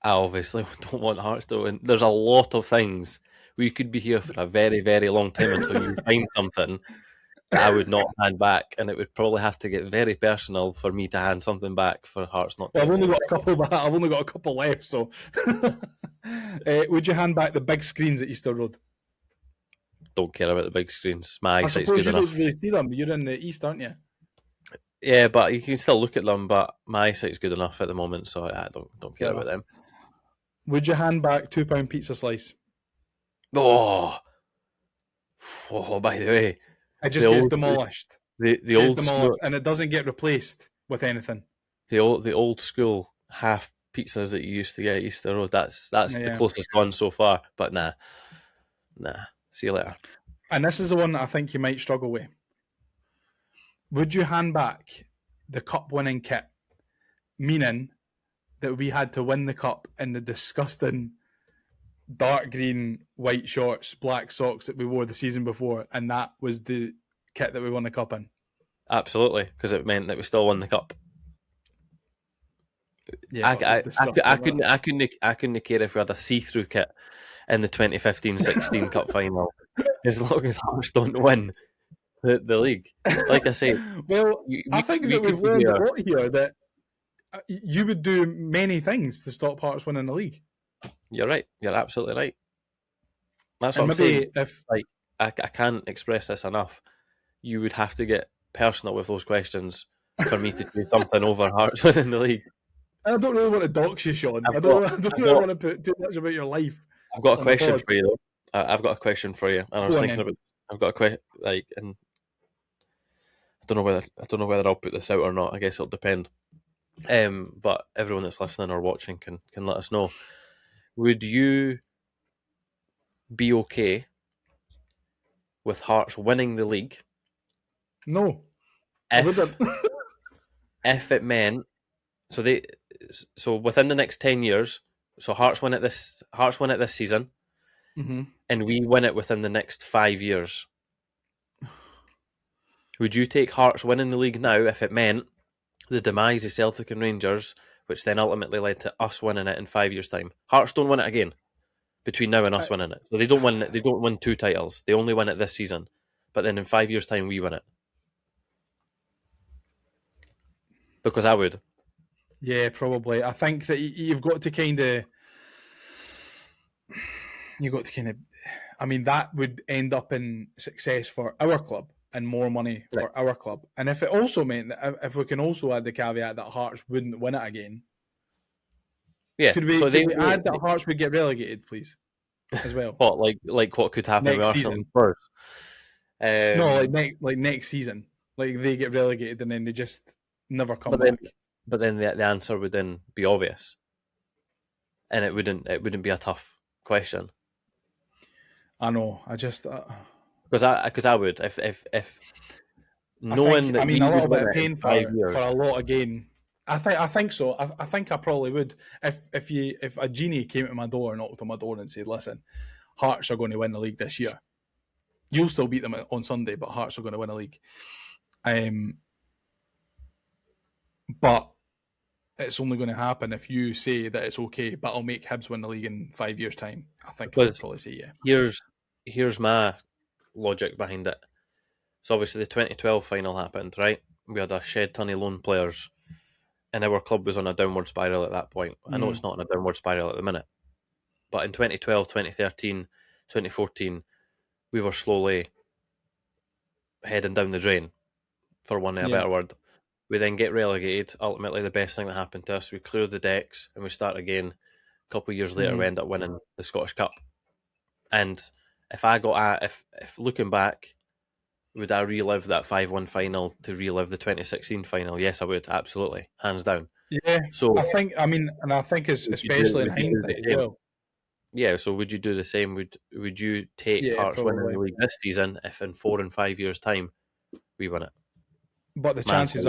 I obviously don't want Hearts to win. There's a lot of things. We could be here for a very, very long time until you find something that I would not hand back, and it would probably have to get very personal for me to hand something back for Hearts not to Well, I've win. only got a couple left, so would you hand back the big screens at Easter Road? Don't care about the big screens. My I eyesight's suppose good you enough. don't really see them. You're in the east, aren't you? Yeah, but you can still look at them. But my eyesight's good enough at the moment, so I don't care about them. Would you hand back £2 pizza slice? Oh, by the way, it just gets demolished. The old school, and it doesn't get replaced with anything. The old school half pizzas that you used to get at Easter Road. That's the closest one so far. But nah. See you later. And this is the one that I think you might struggle with. Would you hand back the cup winning kit, meaning that we had to win the cup in the disgusting dark green, white shorts, black socks that we wore the season before, and that was the kit that we won the cup in? Absolutely, because it meant that we still won the cup. Yeah, I couldn't care if we had a see-through kit in the 2015-16 cup final, as long as Hearts don't win the league. Like I say, well, I think that we've learned a lot here that you would do many things to stop Hearts winning the league. You're right. You're absolutely right. That's what and I'm saying. If I can't express this enough. You would have to get personal with those questions for me to do something over Hearts winning the league. I don't really want to dox you, Shaun. I don't really want to put too much about your life. I've got a question for you, though. I've got a question for you, and I was thinking about. I've got a question, and I don't know whether I'll put this out or not. I guess it'll depend. But everyone that's listening or watching can let us know. Would you be okay with Hearts winning the league? No. If it meant so within the next 10 years, so Hearts win it this season, and we win it within the next 5 years. Would you take Hearts winning the league now if it meant the demise of Celtic and Rangers, which then ultimately led to us winning it in 5 years' time? Hearts don't win it again between now and us winning it. So they don't win 2 titles. They only win it this season. But then in 5 years' time, we win it. Because I would. Yeah, probably. I think that you've got to kind of... I mean, that would end up in success for our club and more money for our club. And if it also meant that if we can also add the caveat that Hearts wouldn't win it again. Yeah. Could we add that Hearts would get relegated, please, as well? What, like what could happen next with season? Arsenal first? No, like next season. Like they get relegated and then they just never come back. But then the answer would then be obvious. and it wouldn't be a tough question. I know. I just. Because I would if I knowing think. that I mean, we a would little bit win of it in pain 5 years. for a lot of gain. I think so. I think I probably would. If a genie came to my door and knocked on my door and said, "Listen, Hearts are going to win the league this year. You'll still beat them on Sunday, but Hearts are going to win a league." But it's only going to happen if you say that it's okay, but I'll make Hibs win the league in 5 years' time. I think I would Because probably say yeah. here's my logic behind it. So obviously the 2012 final happened, right? We had a shed ton of loan players, and our club was on a downward spiral at that point. I know it's not on a downward spiral at the minute, but in 2012, 2013, 2014, we were slowly heading down the drain, for want of a better word. We then get relegated. Ultimately, the best thing that happened to us, we clear the decks and we start again. A couple of years later, we end up winning the Scottish Cup. And if looking back, would I relive that 5-1 final to relive the 2016 final? Yes, I would, absolutely, hands down. Yeah, so I think especially in hindsight as well. Yeah, so would you do the same? Would you take Hearts winning the league this season if in 4 and 5 years' time we win it? But the chances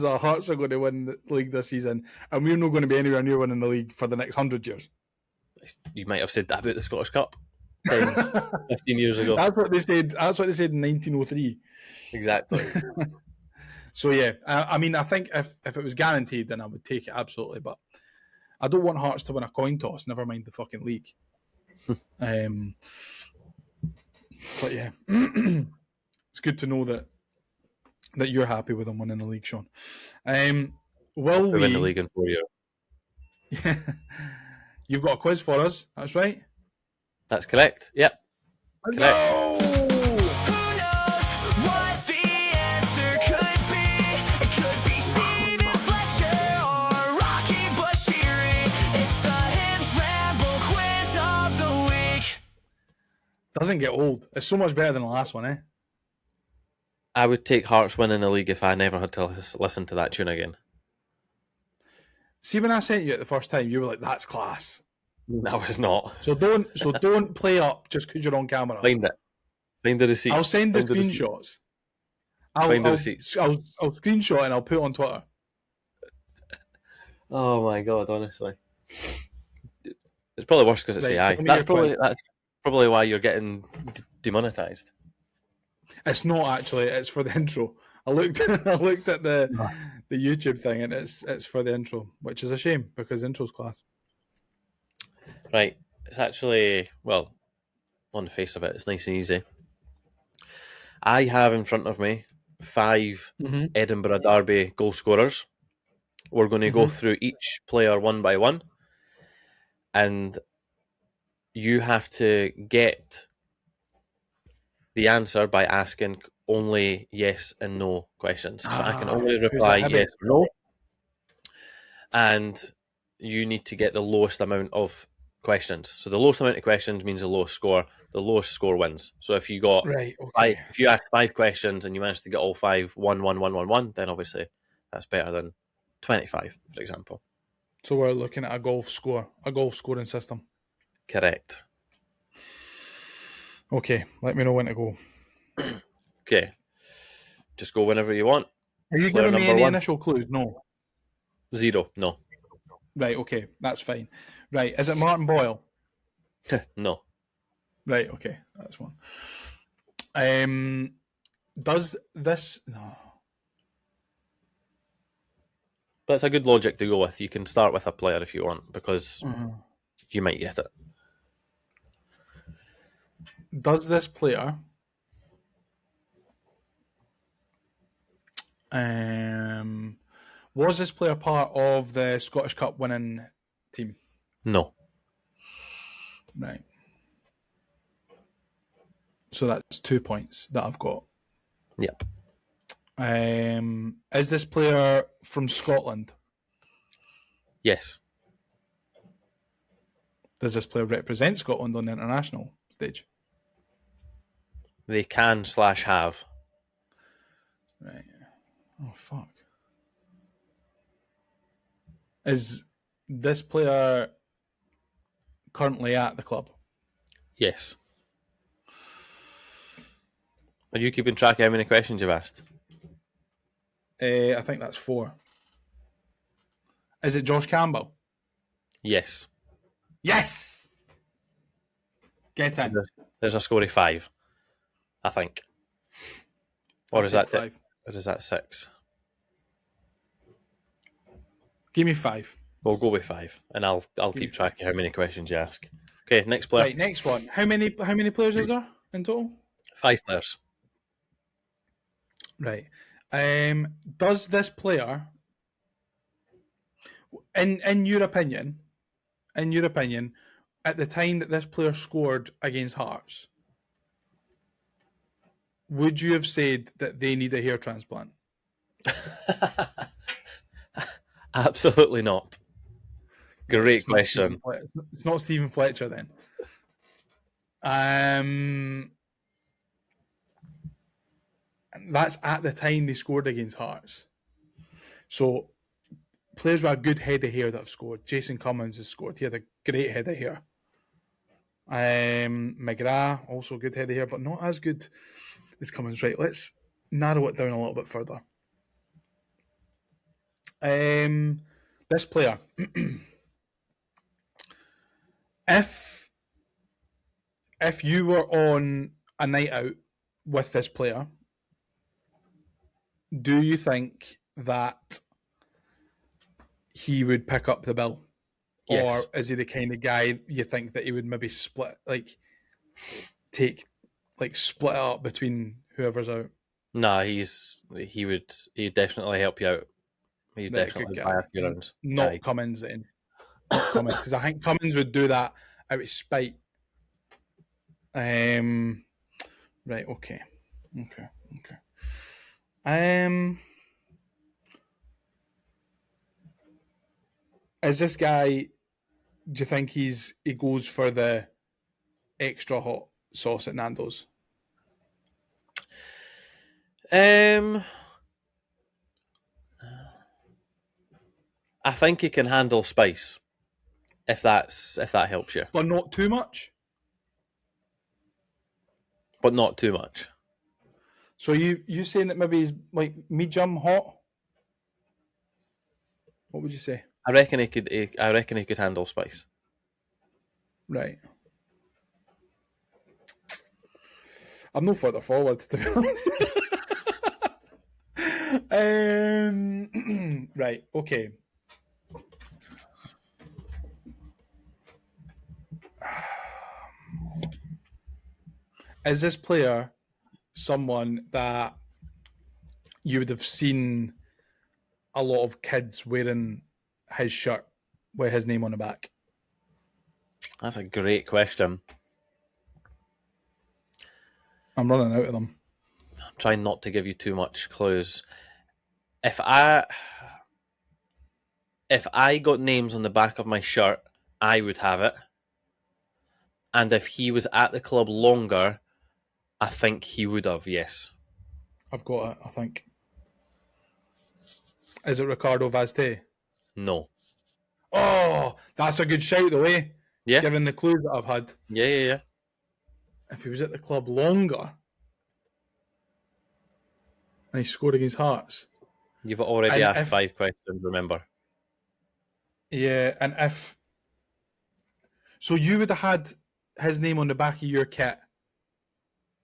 are Hearts are going to win the league this season, and we're not going to be anywhere near winning the league for the next 100 years. You might have said that about the Scottish Cup 10, 15 years ago. That's what they said. That's what they said in 1903. Exactly. So yeah, I mean, I think if it was guaranteed, then I would take it absolutely. But I don't want Hearts to win a coin toss. Never mind the fucking league. But yeah, it's good to know that you're happy with them winning the league, Shaun. Will we win the league in 4 years? You've got a quiz for us. That's right. That's correct. Yep. Correct. No! Doesn't get old. It's so much better than the last one, eh? I would take Hearts winning the league if I never had to listen to that tune again. See, when I sent you it the first time, you were like, "That's class." No, it's not. So don't play up just because you're on camera. Find it. Find the receipt. I'll send the screenshots. Find the receipts. I'll screenshot and I'll put it on Twitter. Oh my god! Honestly, it's probably worse because it's AI. That's probably why you're getting demonetized. It's not actually. It's for the intro. I looked at the YouTube thing, and it's for the intro, which is a shame because intro's class. Right. It's actually, well, on the face of it, it's nice and easy. I have in front of me 5 Edinburgh Derby goal scorers. We're going to go through each player one by one, and you have to get the answer by asking only yes and no questions. So I can only reply yes or no, and you need to get the lowest amount of questions. So the lowest amount of questions means the lowest score. The lowest score wins. So if you got if you asked 5 questions and you managed to get all 5 1, then obviously that's better than 25, for example. So we're looking at a golf scoring system. Correct. Okay, let me know when to go. Okay. Just go whenever you want. Are you giving me any initial clues? No. 0, no. Right, okay, that's fine. Right, is it Martin Boyle? No. Right, okay, that's one. Does this... No. That's a good logic to go with. You can start with a player if you want, because you might get it. Does this player was this player part of the Scottish Cup winning team? No. Right. So that's 2 points that I've got. Yep. Is this player from Scotland? Yes. Does this player represent Scotland on the international stage? They can / have. Right. Oh, fuck. Is this player currently at the club? Yes. Are you keeping track of how many questions you've asked? I think that's 4. Is it Josh Campbell? Yes. Yes! Get So in. there's a score of 5, I think. Or I'll is take that 5. Or is that 6? Give me 5. We'll go with 5, and I'll keep track of how many questions you ask. Okay, next player. Right, next one. How many players is there in total? 5 players. Right. Does this player, in your opinion, at the time that this player scored against Hearts, would you have said that they need a hair transplant? Absolutely not. Great It's not question. It's not Stephen Fletcher then. That's at the time they scored against Hearts. So players with a good head of hair that have scored. Jason Cummins has scored. He had a great head of hair. McGrath, also good head of hair, but not as good as Cummins. Right, let's narrow it down a little bit further. This player, if you were on a night out with this player, do you think that he would pick up the bill? Yes. Or is he the kind of guy you think that he would maybe split it up between whoever's out? Nah, he'd definitely help you out. He'd Right, definitely good buy guy. a few rounds. Not Aye. Cummins then. Not Cummins, because I think Cummins would do that out of spite. Right, okay. Is this guy, do you think he goes for the extra hot sauce at Nando's? I think he can handle spice, if that helps you, But not too much? but not too much. So you saying that maybe he's like medium hot? What would you say? I reckon he could handle spice. Right. I'm no further forward, to be honest. Right, okay. Is this player someone that you would have seen a lot of kids wearing his shirt with his name on the back? That's a great question. I'm running out of them. I'm trying not to give you too much clues. If I got names on the back of my shirt, I would have it. And if he was at the club longer, I think he would have, yes. I've got it, I think. Is it Ricardo Vazte? No. Oh, that's a good shout, though, eh? Yeah. Given the clues that I've had. Yeah. If he was at the club longer and he scored against Hearts. You've already asked 5 questions, remember? Yeah, and if... So you would have had his name on the back of your kit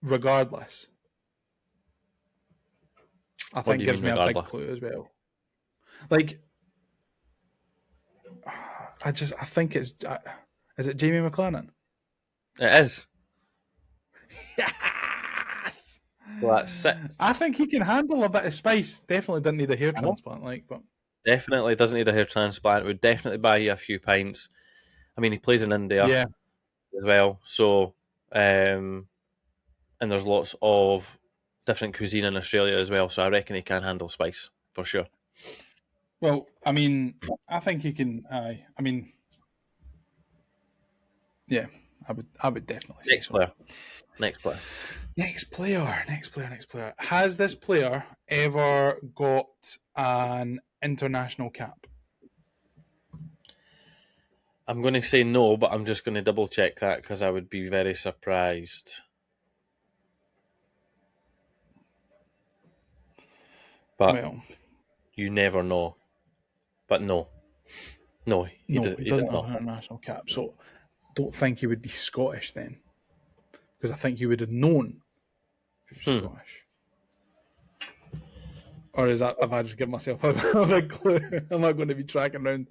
regardless? I think gives me a big clue as well. Like, I think it's... Is it Jamie McLennan? It is. Yes! Well, that's 6. I think he can handle a bit of spice. Definitely didn't need a hair transplant, but... Definitely doesn't need a hair transplant. Would definitely buy you a few pints. I mean, he plays in India as well, so and there's lots of different cuisine in Australia as well. So I reckon he can handle spice for sure. Well, I mean, I think he can. I mean, yeah, I would definitely say Next player. Next player. Has this player ever got an international cap? I'm going to say no, but I'm just going to double check that because I would be very surprised. But Well, you never know. But no, he no, did. he He did doesn't have not. an international cap, so don't think he would be Scottish then, because I think you would have known if he was Scottish. Or is that, have I just given myself a big clue? Am I going to be tracking around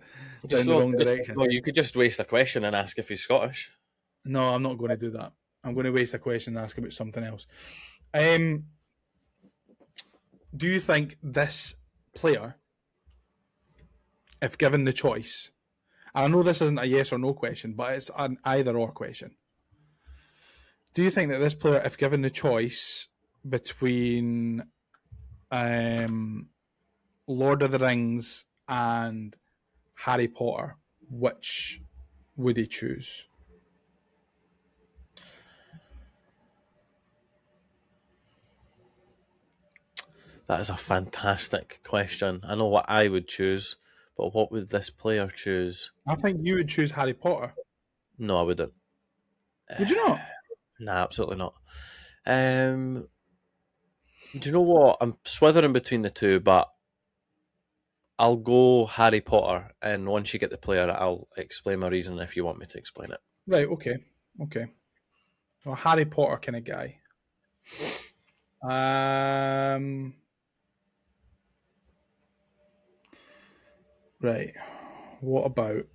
down the wrong direction? No, you could just waste a question and ask if he's Scottish. No, I'm not going to do that. I'm going to waste a question and ask about something else. Do you think this player, if given the choice, and I know this isn't a yes or no question, but it's an either or question. Do you think that this player, if given the choice between Lord of the Rings and Harry Potter, which would he choose? That is a fantastic question. I know what I would choose, but what would this player choose? I think you would choose Harry Potter. No, I wouldn't. Would you not? Nah, absolutely not. Do you know what? I'm swithering between the two, but I'll go Harry Potter, and once you get the player, I'll explain my reason if you want me to explain it. Right, okay. Well, Harry Potter kind of guy. Right. What about...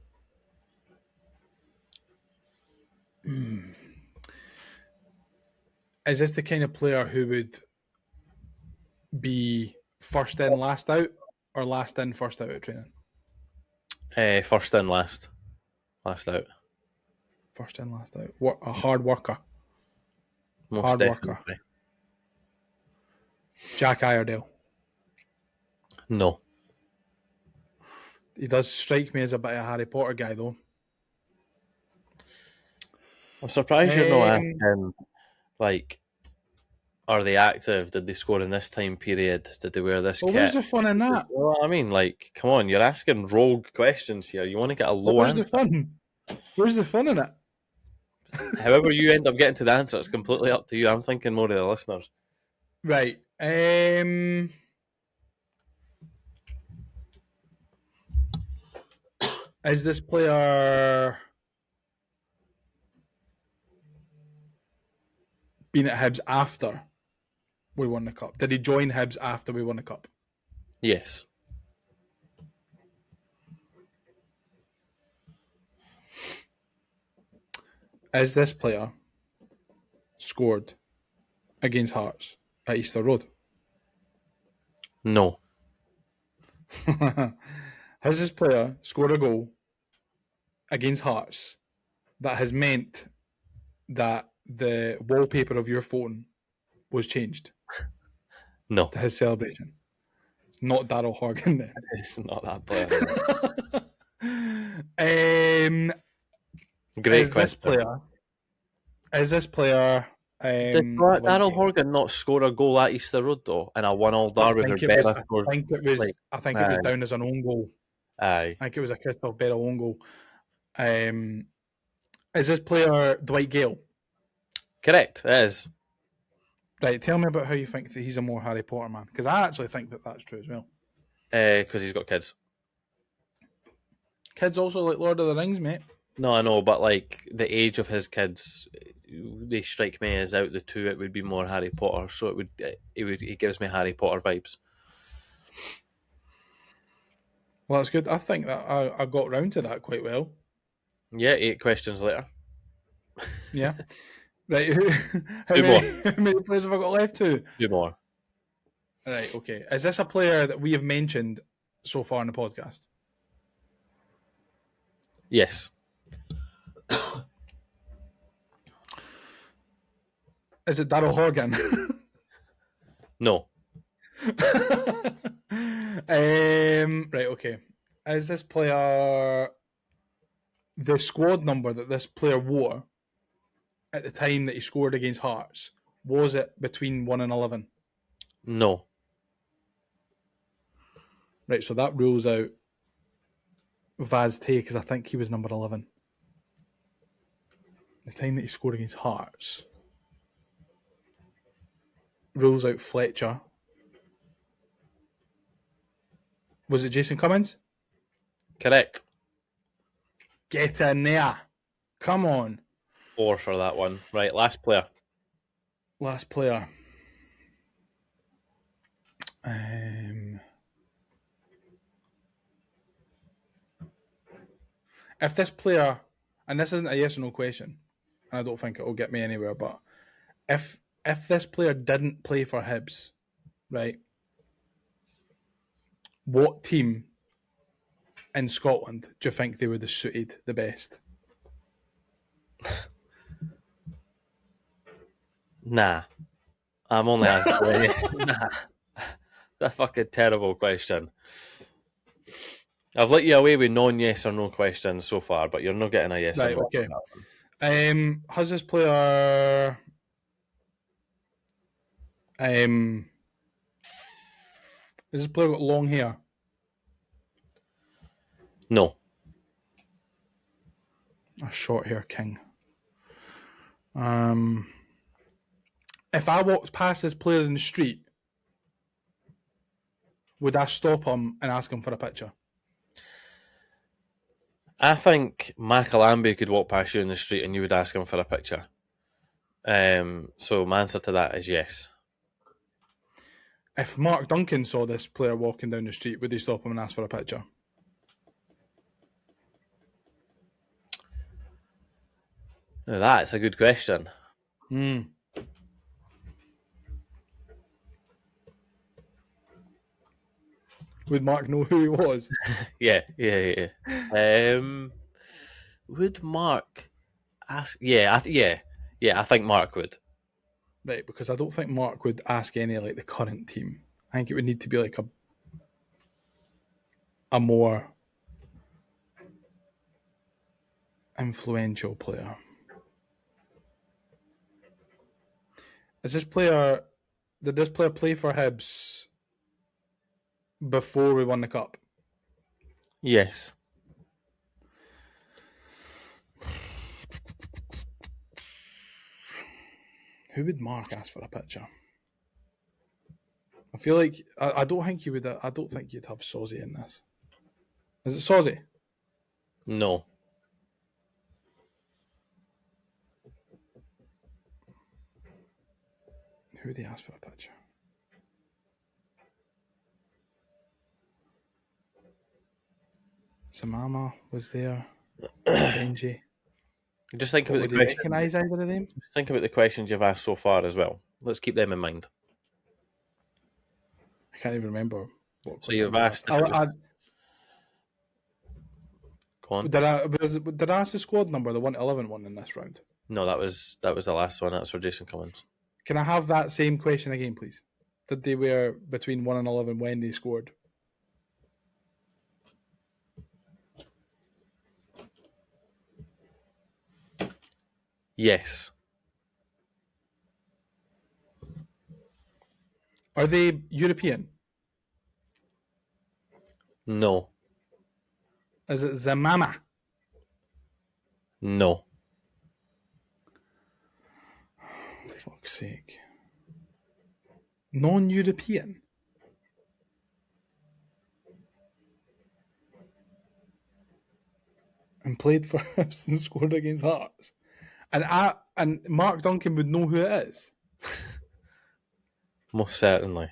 Is this the kind of player who would be first in, last out, or last in, first out at training? First in, last out. First in, last out. What a hard worker. Most Hard definitely. worker. Jack Iredale. No. He does strike me as a bit of a Harry Potter guy, though. I'm surprised you're not asking, like, are they active? Did they score in this time period? Did they wear this kit? Where's the fun in that? You know what I mean? Like, come on, you're asking rogue questions here. You want to get a low answer. The fun? Where's the fun in it? However you end up getting to the answer, it's completely up to you. I'm thinking more of the listeners. Right. Is this player been at Hibs after we won the cup? Did he join Hibs after we won the cup? Yes. Is this player scored against Hearts at Easter Road? No. Has this player scored a goal against Hearts that has meant that the wallpaper of your phone was changed? No. To his celebration. It's not Daryl Horgan then. It's not that player. Great is question. Is this player... Did Daryl Horgan not score a goal at Easter Road though in a 1-1 derby? I think it was down as an own goal. Aye. I think it was a Christoph Berra own goal. Is this player Dwight Gale? Correct, it is. Right, tell me about how you think that he's a more Harry Potter man, because I actually think that that's true as well. Because he's got kids. Kids also like Lord of the Rings, mate. No, I know, but like the age of his kids, they strike me as out the two. It would be more Harry Potter, so it gives me Harry Potter vibes. Well, that's good. I think that I got round to that quite well. Yeah, 8 questions later. Yeah. Right. How many players have I got left? 2 more. Right, okay. Is this a player that we have mentioned so far in the podcast? Yes. Is it Daryl Horgan? No. Right, okay. Is this player the squad number that this player wore at the time that he scored against Hearts? Was it between 1 and 11? No. Right, so that rules out Vaz Tay because I think he was number 11. The time that he scored against Hearts. Rules out Fletcher. Was it Jason Cummins? Correct. Get in there. Come on. 4 for that one. Right, last player. Last player. If this player, and this isn't a yes or no question, and I don't think it will get me anywhere, but if this player didn't play for Hibs, right, what team in Scotland do you think they would have suited the best? Nah. I'm only answering yes. Nah. That's a fucking terrible question. I've let you away with non-yes or no questions so far, but you're not getting a yes Right, or no. Okay. Has this player has this player got long hair? No. A short hair king. If I walked past this player in the street, would I stop him and ask him for a picture? I think Macalambi could walk past you in the street and you would ask him for a picture. So my answer to that is yes. If Mark Duncan saw this player walking down the street, would he stop him and ask for a picture? Now that's a good question. Would Mark know who he was? Yeah. Would Mark ask? Yeah, I think Mark would. Right, because I don't think Mark would ask any like the current team. I think it would need to be like a more influential player. Did this player play for Hibs before we won the cup? Yes. Who would Mark ask for a picture? I feel like I don't think you would. I don't think you'd have Sozzy in this. Is it Sozzy? No. Who would he ask for a picture? Samama was there. Benji. Just think about Would the he question. recognise either of them? Just think about the questions you've asked so far as well. Let's keep them in mind. I can't even remember. So you've asked. Go on. Did I ask the squad number, the 1-11 one in this round? No, that was the last one. That's for Jason Cummins. Can I have that same question again, please? Did they wear between 1 and 11 when they scored? Yes. Are they European? No. Is it Zamama? No. For fuck's sake. Non-European? And played for Hibs and scored against Hearts. And Mark Duncan would know who it is. Most certainly.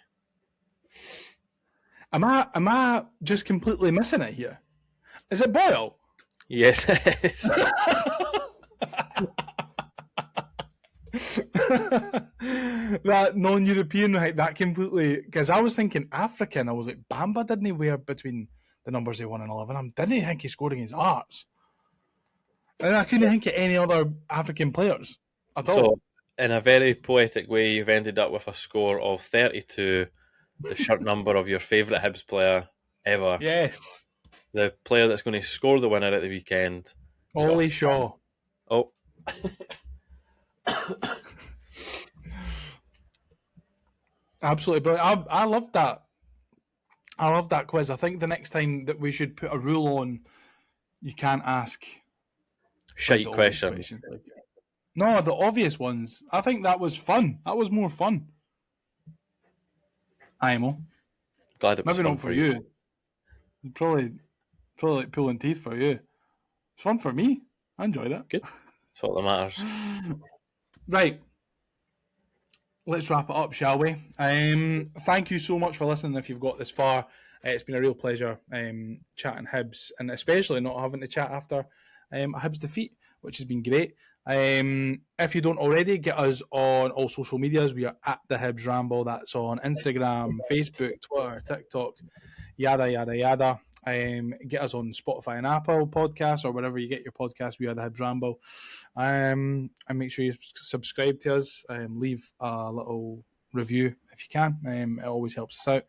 Am I just completely missing it here? Is it Boyle? Yes, it is. That non-European, like that completely. Because I was thinking African. I was like, Bamba didn't he wear between the numbers of 1 and 11? I didn't think he scored against Hearts. And I couldn't think of any other African players at all. So, in a very poetic way, you've ended up with a score of 32, the shirt number of your favourite Hibs player ever. Yes. The player that's going to score the winner at the weekend. Ollie Shaw. Oh. Absolutely brilliant. I loved that. I love that quiz. I think the next time that we should put a rule on you can't ask Shite the obvious question. questions. No, the obvious ones. I think that was fun. That was more fun. IMO. Glad it was Maybe fun not for you. Probably like pulling teeth for you. It's fun for me. I enjoyed it. Good. That's all that matters. Right. Let's wrap it up, shall we? Thank you so much for listening if you've got this far. It's been a real pleasure chatting Hibs, and especially not having to chat after a Hibs defeat, which has been great. If you don't already, get us on all social medias. We are at the Hibs Ramble. That's on Instagram, Facebook, Twitter, TikTok, yada, yada, yada. Get us on Spotify and Apple Podcasts or wherever you get your podcasts. We are the Hibs Ramble. And make sure you subscribe to us. Leave a little review if you can. It always helps us out.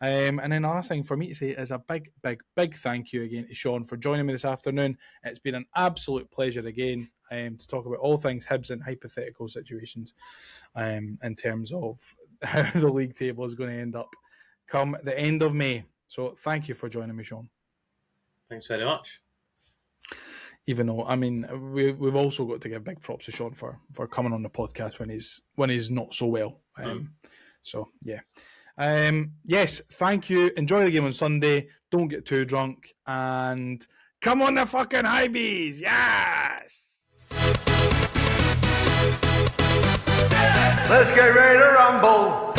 And then the last thing for me to say is a big, big, big thank you again to Shaun for joining me this afternoon. It's been an absolute pleasure again to talk about all things Hibs and hypothetical situations in terms of how the league table is going to end up come the end of May. So thank you for joining me, Shaun. Thanks very much. Even though, I mean, we've also got to give big props to Shaun for coming on the podcast when he's not so well. So yeah. Yes, thank you. Enjoy the game on Sunday. Don't get too drunk, and come on the fucking Hibs! Yes. Let's get ready to rumble.